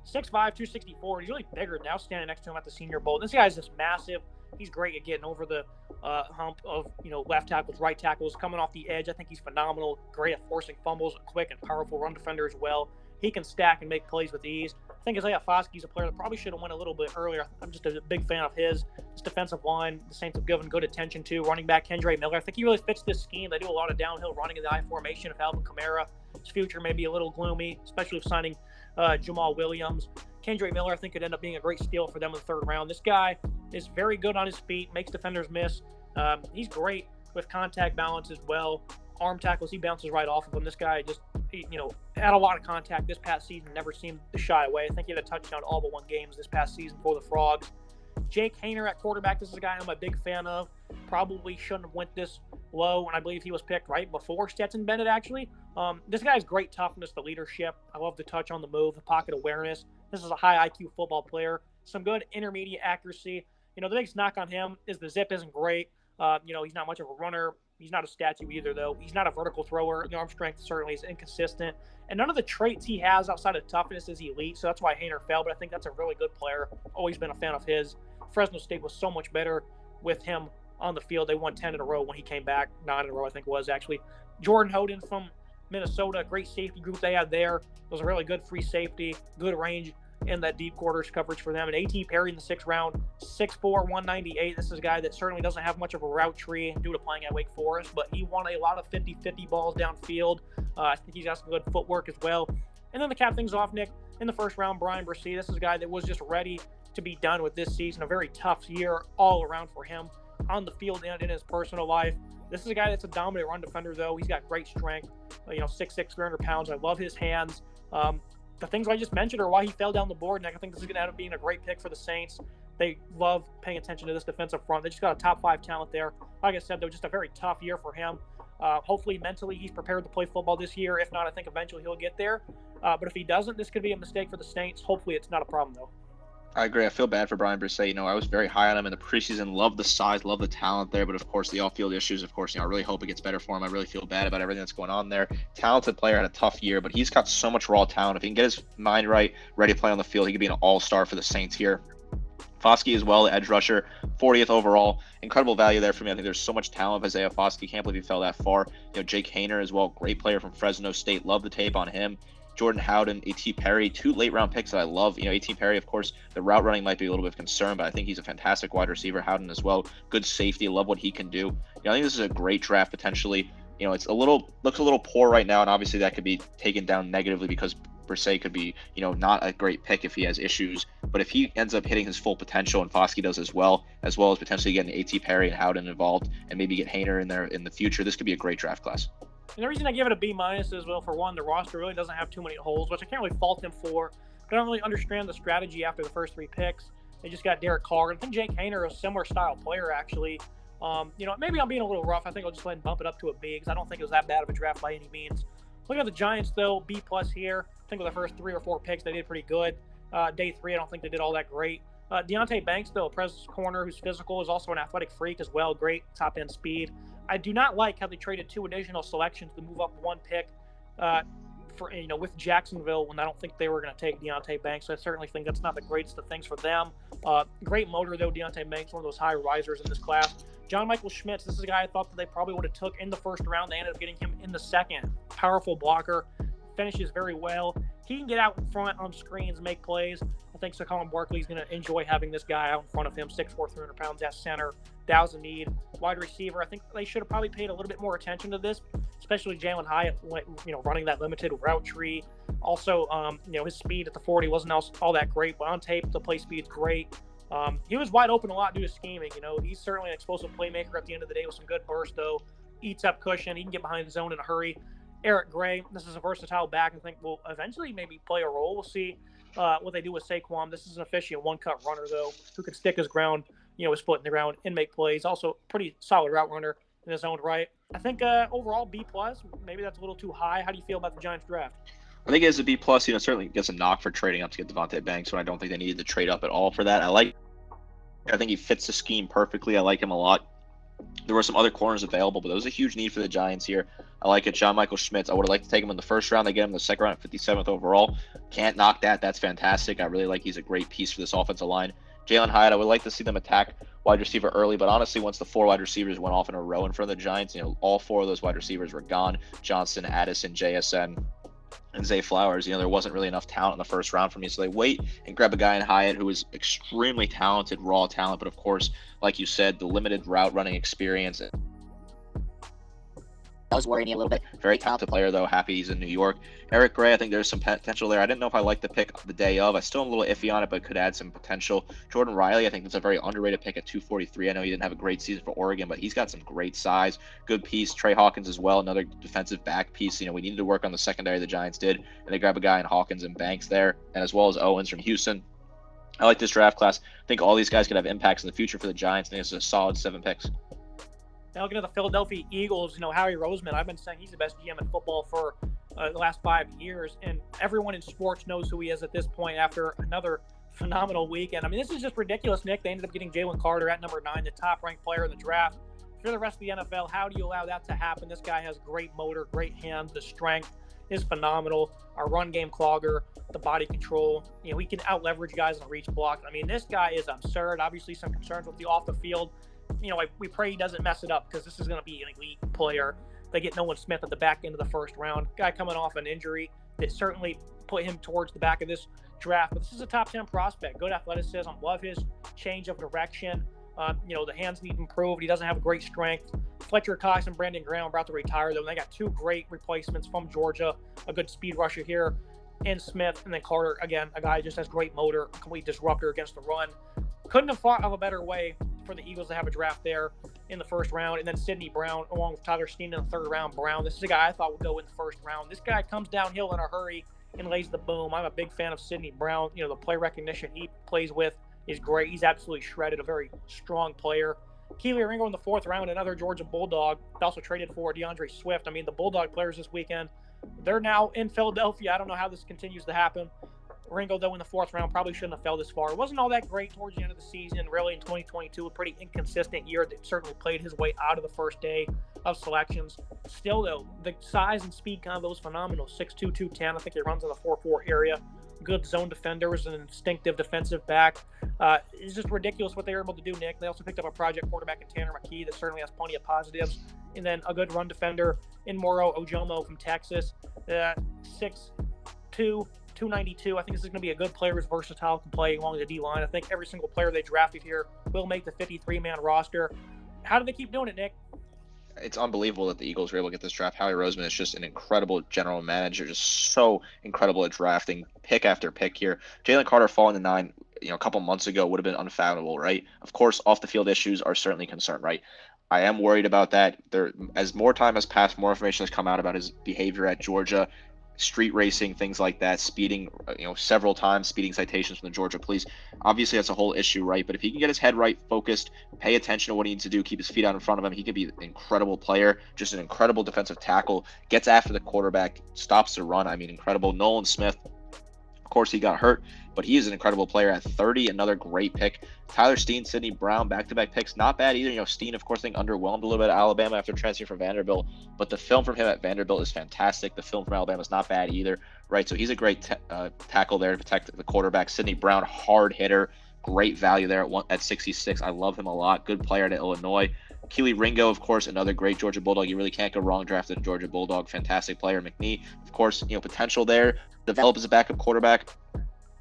6'5", 264. He's really bigger now, standing next to him at the Senior Bowl. This guy's just massive. He's great at getting over the hump of left tackles, right tackles, coming off the edge. I think he's phenomenal. Great at forcing fumbles, quick and powerful run defender as well. He can stack and make plays with ease. I think Isaiah Foskey's a player that probably should have went a little bit earlier. I'm just a big fan of his. This defensive line, the Saints have given good attention to. Running back Kendre Miller, I think he really fits this scheme. They do a lot of downhill running in the I formation of Alvin Kamara. His future may be a little gloomy, especially with signing Jamal Williams. Kendre Miller, I think, could end up being a great steal for them in the third round. This guy is very good on his feet, makes defenders miss. He's great with contact balance as well. Arm tackles, he bounces right off of them. This guy just, had a lot of contact this past season, never seemed to shy away. I think he had a touchdown all but 1 games this past season for the Frogs. Jake Haener at quarterback, this is a guy I'm a big fan of. Probably shouldn't have went this low, and I believe he was picked right before Stetson Bennett, actually. This guy's great toughness, the leadership. I love the touch on the move, the pocket awareness. This is a high IQ football player. Some good intermediate accuracy. The biggest knock on him is the zip isn't great. He's not much of a runner. He's not a statue either, though. He's not a vertical thrower. The arm strength certainly is inconsistent. And none of the traits he has outside of toughness is elite, so that's why Haener fell. But I think that's a really good player. Always been a fan of his. Fresno State was so much better with him on the field. They won 10 in a row when he came back. 9 in a row, I think it was, actually. Jordan Hoden from Minnesota, great safety group they had there. It was a really good free safety, good range in that deep quarters coverage for them. And A.T. Perry in the 6th round, 6'4", 198. This is a guy that certainly doesn't have much of a route tree due to playing at Wake Forest, but he won a lot of 50-50 balls downfield. I think he's got some good footwork as well. And then to cap things off, Nick, in the 1st round, Brian Bresee. This is a guy that was just ready to be done with this season. A very tough year all around for him on the field and in his personal life. This is a guy that's a dominant run defender, though. He's got great strength, 6'6", 300 pounds. I love his hands. The things I just mentioned are why he fell down the board, and I think this is going to end up being a great pick for the Saints. They love paying attention to this defensive front. They just got a top 5 talent there. Like I said, though, just a very tough year for him. Hopefully, mentally, he's prepared to play football this year. If not, I think eventually he'll get there. But if he doesn't, this could be a mistake for the Saints. Hopefully, it's not a problem, though. I agree. I feel bad for Brian Brisset. I was very high on him in the preseason. Love the size, love the talent there, but of course the off-field issues. Of course, I really hope it gets better for him. I really feel bad about everything that's going on there. Talented player, had a tough year, but he's got so much raw talent. If he can get his mind right, ready to play on the field, he could be an all-star for the Saints here. Foskey as well, the edge rusher, 40th overall. Incredible value there for me. I think there's so much talent of Isaiah Foskey. Can't believe he fell that far. Jake Hayner as well, great player from Fresno State. Love the tape on him. Jordan Howden, A.T. Perry, two late-round picks that I love. A.T. Perry, of course, the route running might be a little bit of concern, but I think he's a fantastic wide receiver. Howden as well, good safety. Love what he can do. I think this is a great draft potentially. It's looks a little poor right now, and obviously that could be taken down negatively because Brisset could be, not a great pick if he has issues. But if he ends up hitting his full potential, and Foskey does as well as potentially getting A.T. Perry and Howden involved, and maybe get Hayner in there in the future, this could be a great draft class. And the reason I give it a B- is, well, for one, the roster really doesn't have too many holes, which I can't really fault him for. But I don't really understand the strategy after the first 3 picks. They just got Derek Carr. I think Jake Hayner is a similar style player, actually. Maybe I'm being a little rough. I think I'll just go ahead and bump it up to a B because I don't think it was that bad of a draft by any means. Looking at the Giants, though, B+ here. I think with the first 3 or 4 picks, they did pretty good. Day 3, I don't think they did all that great. Deontay Banks, though, a presence corner who's physical, is also an athletic freak as well. Great top-end speed. I do not like how they traded 2 additional selections to move up 1 pick with Jacksonville when I don't think they were going to take Deontay Banks. So I certainly think that's not the greatest of things for them. Great motor, though, Deontay Banks, one of those high risers in this class. John Michael Schmitz, this is a guy I thought that they probably would have took in the first round. They ended up getting him in the second. Powerful blocker, finishes very well. He can get out in front on screens, make plays. I think Saquon Barkley's going to enjoy having this guy out in front of him, 6'4", 300 pounds at center. That was a need. Wide receiver, I think they should have probably paid a little bit more attention to this, especially Jalen Hyatt, running that limited route tree. Also, his speed at the 40 wasn't all that great, but on tape, the play speed's great. He was wide open a lot due to scheming. He's certainly an explosive playmaker at the end of the day with some good burst, though. Eats up cushion. He can get behind the zone in a hurry. Eric Gray, this is a versatile back. I think will eventually maybe play a role. We'll see what they do with Saquon. This is an efficient one-cut runner, though, who can stick his ground, his foot in the ground and make plays. Also, pretty solid route runner in his own right. I think overall B+. Maybe that's a little too high. How do you feel about the Giants draft? I think as a B+, certainly gets a knock for trading up to get Devontae Banks, when I don't think they needed to trade up at all for that. I think he fits the scheme perfectly. I like him a lot. There were some other corners available, but there was a huge need for the Giants here. I like it. John Michael Schmitz, I would have liked to take him in the first round. They get him in the second round at 57th overall. Can't knock that. That's fantastic. I really like he's a great piece for this offensive line. Jalen Hyatt, I would like to see them attack wide receiver early, but honestly, once the 4 wide receivers went off in a row in front of the Giants, all 4 of those wide receivers were gone. Johnson, Addison, JSN, and Zay Flowers. There wasn't really enough talent in the first round for me, so they wait and grab a guy in Hyatt who is extremely talented, raw talent, but of course, like you said, the limited route running experience. That was worrying me a little bit. Very talented player, though. Happy he's in New York. Eric Gray, I think there's some potential there. I didn't know if I liked the pick the day of. I still am a little iffy on it, but could add some potential. Jordan Riley, I think that's a very underrated pick at 243. I know he didn't have a great season for Oregon, but he's got some great size. Good piece. Trey Hawkins as well, another defensive back piece. We needed to work on the secondary, the Giants did, and they grab a guy in Hawkins and Banks there, and as well as Owens from Houston. I like this draft class. I think all these guys could have impacts in the future for the Giants. I think it's a solid 7 picks. Now looking at the Philadelphia Eagles, Howie Roseman, I've been saying he's the best GM in football for the last 5 years, and everyone in sports knows who he is at this point after another phenomenal weekend. I mean, this is just ridiculous, Nick. They ended up getting Jalen Carter at number 9, the top-ranked player in the draft. For the rest of the NFL, how do you allow that to happen? This guy has great motor, great hands. The strength is phenomenal. Our run game clogger, the body control. He can out-leverage guys in a reach block. I mean, this guy is absurd. Obviously, some concerns with the off the field. We pray he doesn't mess it up because this is going to be an elite player. They get Nolan Smith at the back end of the first round. Guy coming off an injury that certainly put him towards the back of this draft. But this is a top 10 prospect. Good athleticism. Love his change of direction. The hands need improved. He doesn't have great strength. Fletcher Cox and Brandon Graham are about to retire, though. And they got 2 great replacements from Georgia. A good speed rusher here in Smith. And then Carter, again, a guy who just has great motor, a complete disruptor against the run. Couldn't have thought of a better way for the Eagles to have a draft there in the first round. And then Sidney Brown, along with Tyler Steen in the third round. Brown, this is a guy I thought would go in the first round. This guy comes downhill in a hurry and lays the boom. I'm a big fan of Sidney Brown. The play recognition he plays with is great. He's absolutely shredded, a very strong player. Keely Ringo in the 4th round, another Georgia Bulldog. Also traded for DeAndre Swift. I mean, the Bulldog players this weekend, they're now in Philadelphia. I don't know how this continues to happen. Ringo, though, in the 4th round, probably shouldn't have fell this far. It wasn't all that great towards the end of the season. Really, in 2022, a pretty inconsistent year that certainly played his way out of the first day of selections. Still, though, the size and speed combo is phenomenal. 6'2", 210. I think he runs in the 4.4 area. Good zone defenders, an instinctive defensive back. It's just ridiculous what they were able to do, Nick. They also picked up a project quarterback in Tanner McKee that certainly has plenty of positives. And then a good run defender in Moro Ojomo from Texas. 6'2", 292. I think this is going to be a good player who's versatile, can play along the D-line. I think every single player they drafted here will make the 53-man roster. How do they keep doing it, Nick? It's unbelievable that the Eagles were able to get this draft. Howie Roseman is just an incredible general manager, just so incredible at drafting pick after pick here. Jalen Carter falling to 9, a couple months ago would have been unfathomable, right? Of course, off the field issues are certainly concerned, right? I am worried about that. As more time has passed, more information has come out about his behavior at Georgia, street racing, things like that, speeding, several times, speeding citations from the Georgia police. Obviously, that's a whole issue, right? But if he can get his head right, focused, pay attention to what he needs to do, keep his feet out in front of him, he could be an incredible player, just an incredible defensive tackle, gets after the quarterback, stops the run. I mean, incredible. Nolan Smith, of course, he got hurt, but he is an incredible player at 30, another great pick. Tyler Steen, Sidney Brown, back-to-back picks, not bad either. Steen, of course, I think underwhelmed a little bit at Alabama after transferring from Vanderbilt, but the film from him at Vanderbilt is fantastic. The film from Alabama is not bad either, right? So he's a great tackle there to protect the quarterback. Sidney Brown, hard hitter, great value there at 66. I love him a lot. Good player at Illinois. Keely Ringo, of course, another great Georgia Bulldog. You really can't go wrong drafting a Georgia Bulldog. Fantastic player. McNee, of course, potential there. Develop as a backup quarterback.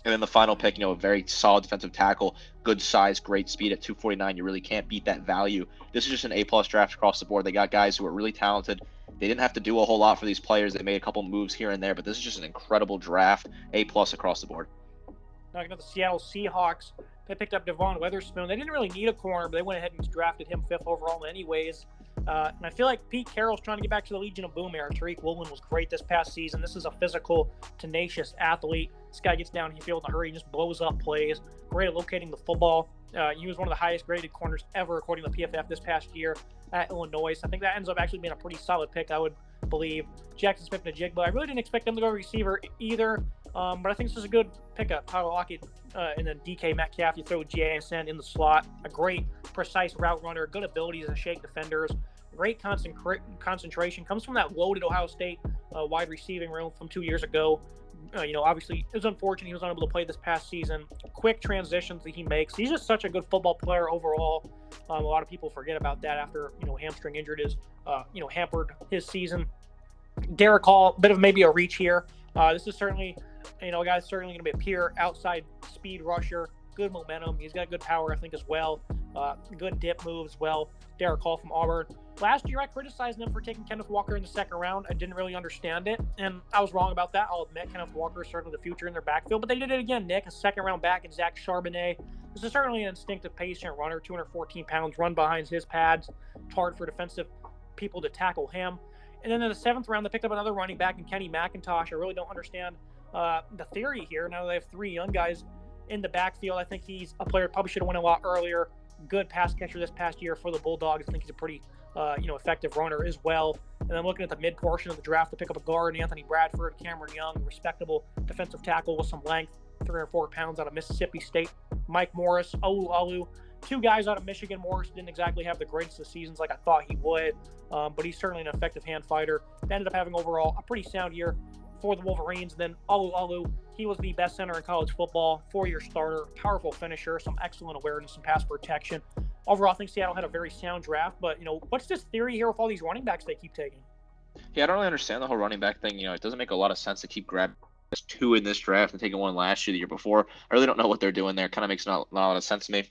And then the final pick, a very solid defensive tackle, good size, great speed at 249. You really can't beat that value. This is just an A-plus draft across the board. They got guys who are really talented. They didn't have to do a whole lot for these players. They made a couple moves here and there, but this is just an incredible draft, A-plus across the board. Talking about the Seattle Seahawks, they picked up Devon Witherspoon. They didn't really need a corner, but they went ahead and drafted him 5th overall anyways. And I feel like Pete Carroll's trying to get back to the Legion of Boom era. Tariq Woolen was great this past season. This is a physical, tenacious athlete. This guy gets down the field in a hurry and just blows up plays. Great at locating the football. He was one of the highest graded corners ever, according to PFF, this past year at Illinois. So I think that ends up actually being a pretty solid pick, I would believe. Jackson Smith-Njigba, I really didn't expect them to go receiver either. But I think this is a good pickup. Tyler Lockett and then DK Metcalf. You throw JSN in the slot. A great, precise route runner. Good abilities to shake defenders. Great concentration. Comes from that loaded Ohio State wide receiving room from 2 years ago. Obviously, it was unfortunate he was unable to play this past season. Quick transitions that he makes. He's just such a good football player overall. A lot of people forget about that after, hamstring injured is, hampered his season. Derek Hall, bit of maybe a reach here. This is certainly, a guy's certainly going to be a pure outside speed rusher. Good momentum. He's got good power, I think, as well. Good dip moves as well. Derek Hall from Auburn. Last year, I criticized them for taking Kenneth Walker in the 2nd round. I didn't really understand it, and I was wrong about that. I'll admit Kenneth Walker is certainly the future in their backfield, but they did it again, Nick. A 2nd-round back in Zach Charbonnet. This is certainly an instinctive, patient runner, 214 pounds, run behind his pads. It's hard for defensive people to tackle him. And then in the 7th round, they picked up another running back in Kenny McIntosh. I really don't understand the theory here. Now they have 3 young guys in the backfield. I think he's a player probably should have went a lot earlier. Good pass catcher this past year for the Bulldogs. I think he's a pretty, effective runner as well. And then looking at the mid portion of the draft to pick up a guard, Anthony Bradford, Cameron Young, respectable defensive tackle with some length, 304 pounds out of Mississippi State. Mike Morris, Alu. 2 guys out of Michigan. Morris didn't exactly have the greatest of seasons like I thought he would, but he's certainly an effective hand fighter. They ended up having overall a pretty sound year for the Wolverines. And then Alu, he was the best center in college football, 4-year starter, powerful finisher, some excellent awareness, some pass protection. Overall, I think Seattle had a very sound draft, but, what's this theory here with all these running backs they keep taking? Yeah, I don't really understand the whole running back thing. It doesn't make a lot of sense to keep grabbing 2 in this draft and taking 1 last year, the year before. I really don't know what they're doing there. Kind of makes not a lot of sense to me.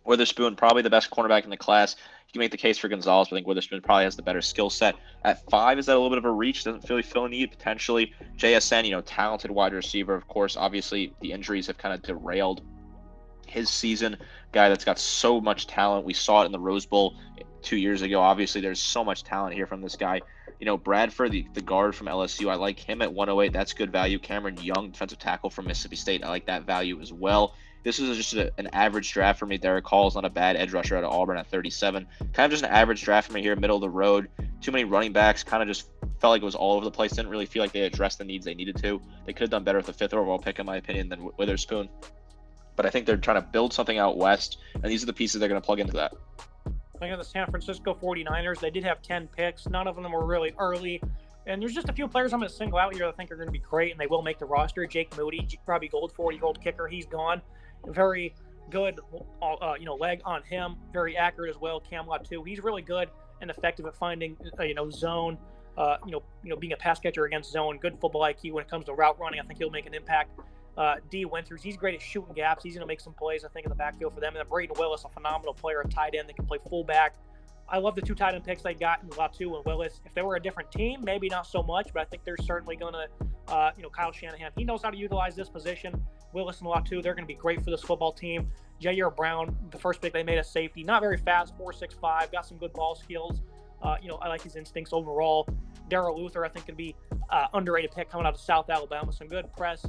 Witherspoon, probably the best cornerback in the class. You can make the case for Gonzalez, but I think Witherspoon probably has the better skill set. At 5, is that a little bit of a reach? Doesn't really feel a need, potentially. JSN, talented wide receiver, of course. Obviously, the injuries have kind of derailed his season. Guy that's got so much talent. We saw it in the Rose Bowl 2 years ago. Obviously, there's so much talent here from this guy. Bradford, the guard from LSU, I like him at 108. That's good value. Cameron Young, defensive tackle from Mississippi State. I like that value as well. This is just an average draft for me. Derek Hall is not a bad edge rusher out of Auburn at 37. Kind of just an average draft for me here, middle of the road. Too many running backs, kind of just felt like it was all over the place. Didn't really feel like they addressed the needs they needed to. They could have done better with the 5th overall pick, in my opinion, than Witherspoon. But I think they're trying to build something out west, and these are the pieces they're going to plug into that. Looking at the San Francisco 49ers, they did have 10 picks. None of them were really early. And there's just a few players I'm going to single out here that I think are going to be great, and they will make the roster. Jake Moody, Robbie Gould, 40-year-old kicker, he's gone. Very good, leg on him. Very accurate as well. Camelot too. He's really good and effective at finding, zone. Being a pass catcher against zone. Good football IQ when it comes to route running. I think he'll make an impact. D. Winters, he's great at shooting gaps. He's going to make some plays, I think, in the backfield for them. And then Braden Willis, a phenomenal player, a tight end that can play fullback. I love the 2 tight end picks they got in Latu and Willis. If they were a different team, maybe not so much, but I think they're certainly going to, Kyle Shanahan, he knows how to utilize this position. Willis and Latu, they're going to be great for this football team. Jair Brown, the first pick they made a safety, not very fast, 4.65, got some good ball skills. I like his instincts overall. Darrell Luther, I think, could be underrated pick coming out of South Alabama. Some good press,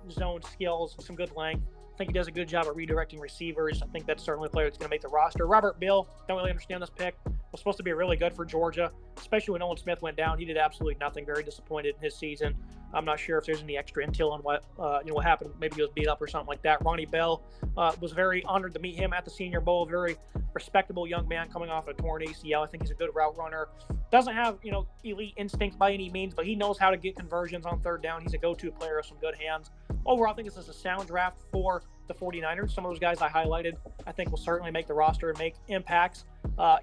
zone skills, some good length. I think he does a good job of redirecting receivers. I think that's certainly a player that's going to make the roster. Robert Bill, don't really understand this pick. Was supposed to be really good for Georgia, especially when Owen Smith went down. He did absolutely nothing. Very disappointed in his season. I'm not sure if there's any extra intel on what happened. Maybe he was beat up or something like that. Ronnie Bell was very honored to meet him at the Senior Bowl. Very respectable young man coming off a torn ACL. I think he's a good route runner. Doesn't have elite instincts by any means, but he knows how to get conversions on third down. He's a go-to player with some good hands. Overall, I think this is a sound draft for the 49ers. Some of those guys I highlighted, I think will certainly make the roster and make impacts,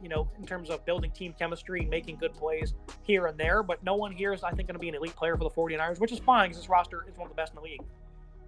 in terms of building team chemistry and making good plays here and there. But no one here is, I think, going to be an elite player for the 49ers, which is fine because this roster is one of the best in the league.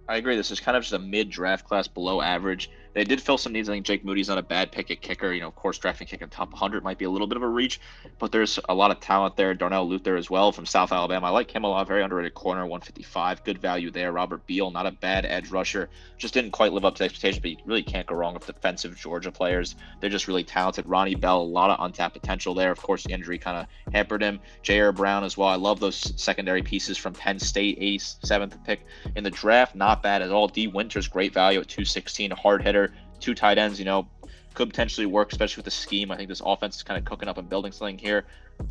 I agree. This is kind of just a mid-draft class, below average. They did fill some needs. I think Jake Moody's not a bad pick at kicker. Of course, drafting kicker top 100 might be a little bit of a reach, but there's a lot of talent there. Darnell Luther as well from South Alabama. I like him a lot. Very underrated corner, 155. Good value there. Robert Beal, not a bad edge rusher. Just didn't quite live up to expectations, but you really can't go wrong with defensive Georgia players. They're just really talented. Ronnie Bell, a lot of untapped potential there. Of course, the injury kind of hampered him. Jair Brown as well. I love those secondary pieces from Penn State, 87th pick in the draft. Not bad at all. D. Winters, great value at 216, a hard hitter. 2 tight ends, could potentially work, especially with the scheme. I think this offense is kind of cooking up and building something here.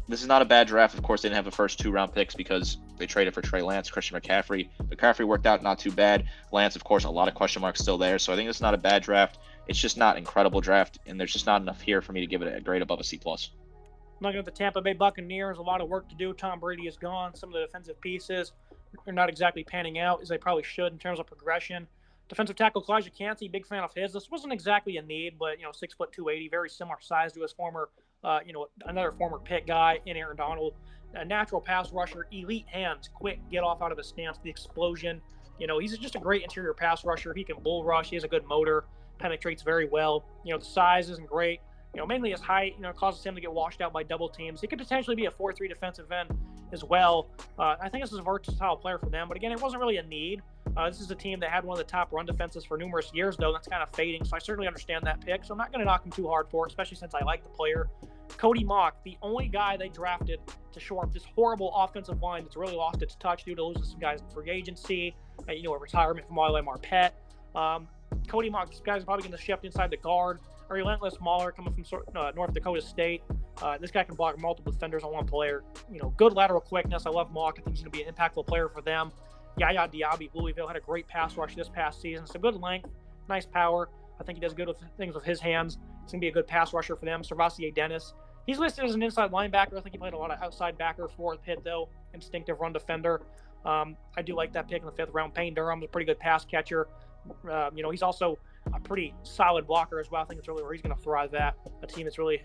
This is not a bad draft. Of course, they didn't have the first 2 round picks because they traded for Trey Lance, Christian McCaffrey. McCaffrey worked out not too bad. Lance, of course, a lot of question marks still there. So I think this is not a bad draft. It's just not incredible draft, and there's just not enough here for me to give it a grade above a C+. Looking at the Tampa Bay Buccaneers, a lot of work to do. Tom Brady is gone. Some of the defensive pieces are not exactly panning out as they probably should in terms of progression. Defensive tackle Elijah Cansey, big fan of his. This wasn't exactly a need, but 6 foot 280, very similar size to his former, another former pick guy in Aaron Donald. A natural pass rusher, elite hands, quick, get off out of his stance, the explosion. He's just a great interior pass rusher. He can bull rush. He has a good motor, penetrates very well. The size isn't great. Mainly his height, causes him to get washed out by double teams. He could potentially be a 4-3 defensive end as well. I think this is a versatile player for them, but again, it wasn't really a need. This is a team that had one of the top run defenses for numerous years, though. That's kind of fading, so I certainly understand that pick. So I'm not going to knock him too hard for it, especially since I like the player. Cody Mock, the only guy they drafted to shore up this horrible offensive line that's really lost its touch due to losing some guys in free agency, a retirement from Wile Marpet. Cody Mock, this guy's probably going to shift inside the guard. A relentless mauler coming from North Dakota State. This guy can block multiple defenders on one player. Good lateral quickness. I love Mock. I think he's going to be an impactful player for them. Yaya Diaby, Louisville, had a great pass rush this past season. Some good length, nice power. I think he does good with things with his hands. It's going to be a good pass rusher for them. Servassier Dennis. He's listed as an inside linebacker. I think he played a lot of outside backer for Pitt, though. Instinctive run defender. I do like that pick in the 5th round. Payne Durham's a pretty good pass catcher. He's also a pretty solid blocker as well. I think it's really where he's going to thrive at. A team that's really,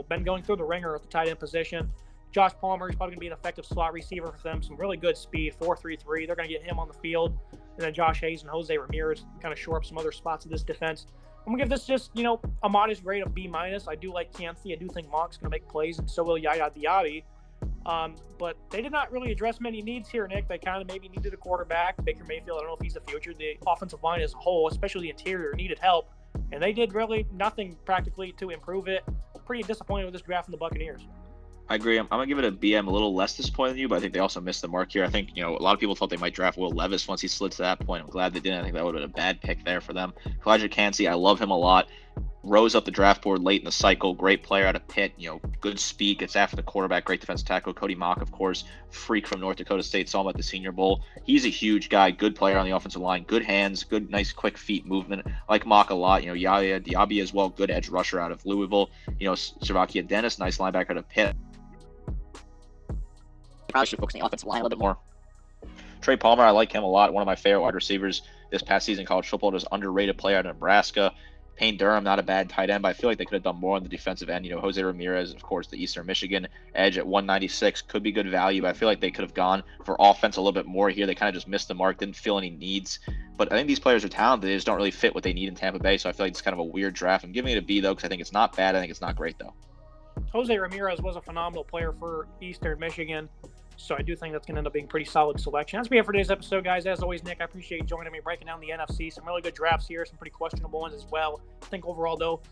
been going through the ringer at the tight end position. Josh Palmer, he's probably going to be an effective slot receiver for them. Some really good speed, 4.33. They're going to get him on the field. And then Josh Hayes and Jose Ramirez kind of shore up some other spots of this defense. I'm going to give this just, a modest grade of B-. I do like Cansey. I do think Mock's going to make plays, and so will Yaya Diaby. But they did not really address many needs here, Nick. They kind of maybe needed a quarterback. Baker Mayfield, I don't know if he's the future. The offensive line as a whole, especially the interior, needed help. And they did really nothing practically to improve it. Pretty disappointed with this draft from the Buccaneers. I agree. I'm going to give it a B. I'm a little less disappointed than you, but I think they also missed the mark here. I think, a lot of people thought they might draft Will Levis once he slid to that point. I'm glad they didn't. I think that would have been a bad pick there for them. Elijah Cansey, I love him a lot. rose up the draft board late in the cycle. Great player out of Pitt, good speed, gets after the quarterback, great defensive tackle. Cody Mock, of course, freak from North Dakota State, saw him at the Senior Bowl. He's a huge guy, good player on the offensive line, good hands, good, nice, quick feet movement. I like Mock a lot. Yaya Diaby as well, good edge rusher out of Louisville. Servakia Dennis, nice linebacker out of Pitt. Probably should focus on the offensive line a little bit more. Trey Palmer, I like him a lot. One of my favorite wide receivers this past season in college football. Just underrated player out of Nebraska. Payne Durham, not a bad tight end, but I feel like they could have done more on the defensive end. Jose Ramirez, of course, the Eastern Michigan edge at 196 could be good value, but I feel like they could have gone for offense a little bit more here. They kind of just missed the mark, didn't feel any needs. But I think these players are talented. They just don't really fit what they need in Tampa Bay, so I feel like it's kind of a weird draft. I'm giving it a B, though, because I think it's not bad. I think it's not great, though. Jose Ramirez was a phenomenal player for Eastern Michigan. So I do think that's going to end up being a pretty solid selection. That's me for today's episode, guys. As always, Nick, I appreciate you joining me, breaking down the NFC. Some really good drafts here, some pretty questionable ones as well. I think overall, though,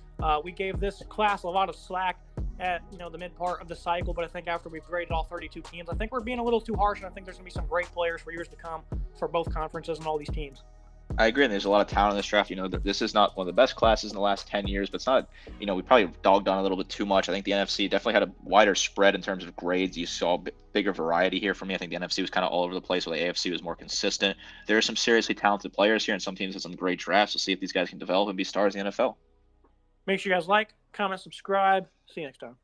we gave this class a lot of slack at the mid part of the cycle. But I think after we've graded all 32 teams, I think we're being a little too harsh, and I think there's going to be some great players for years to come for both conferences and all these teams. I agree, and there's a lot of talent in this draft. This is not one of the best classes in the last 10 years, but it's not, we probably dogged on a little bit too much. I think the NFC definitely had a wider spread in terms of grades. You saw bigger variety here for me. I think the NFC was kind of all over the place, while the AFC was more consistent. There are some seriously talented players here, and some teams have some great drafts. We'll see if these guys can develop and be stars in the NFL. Make sure you guys like, comment, subscribe. See you next time.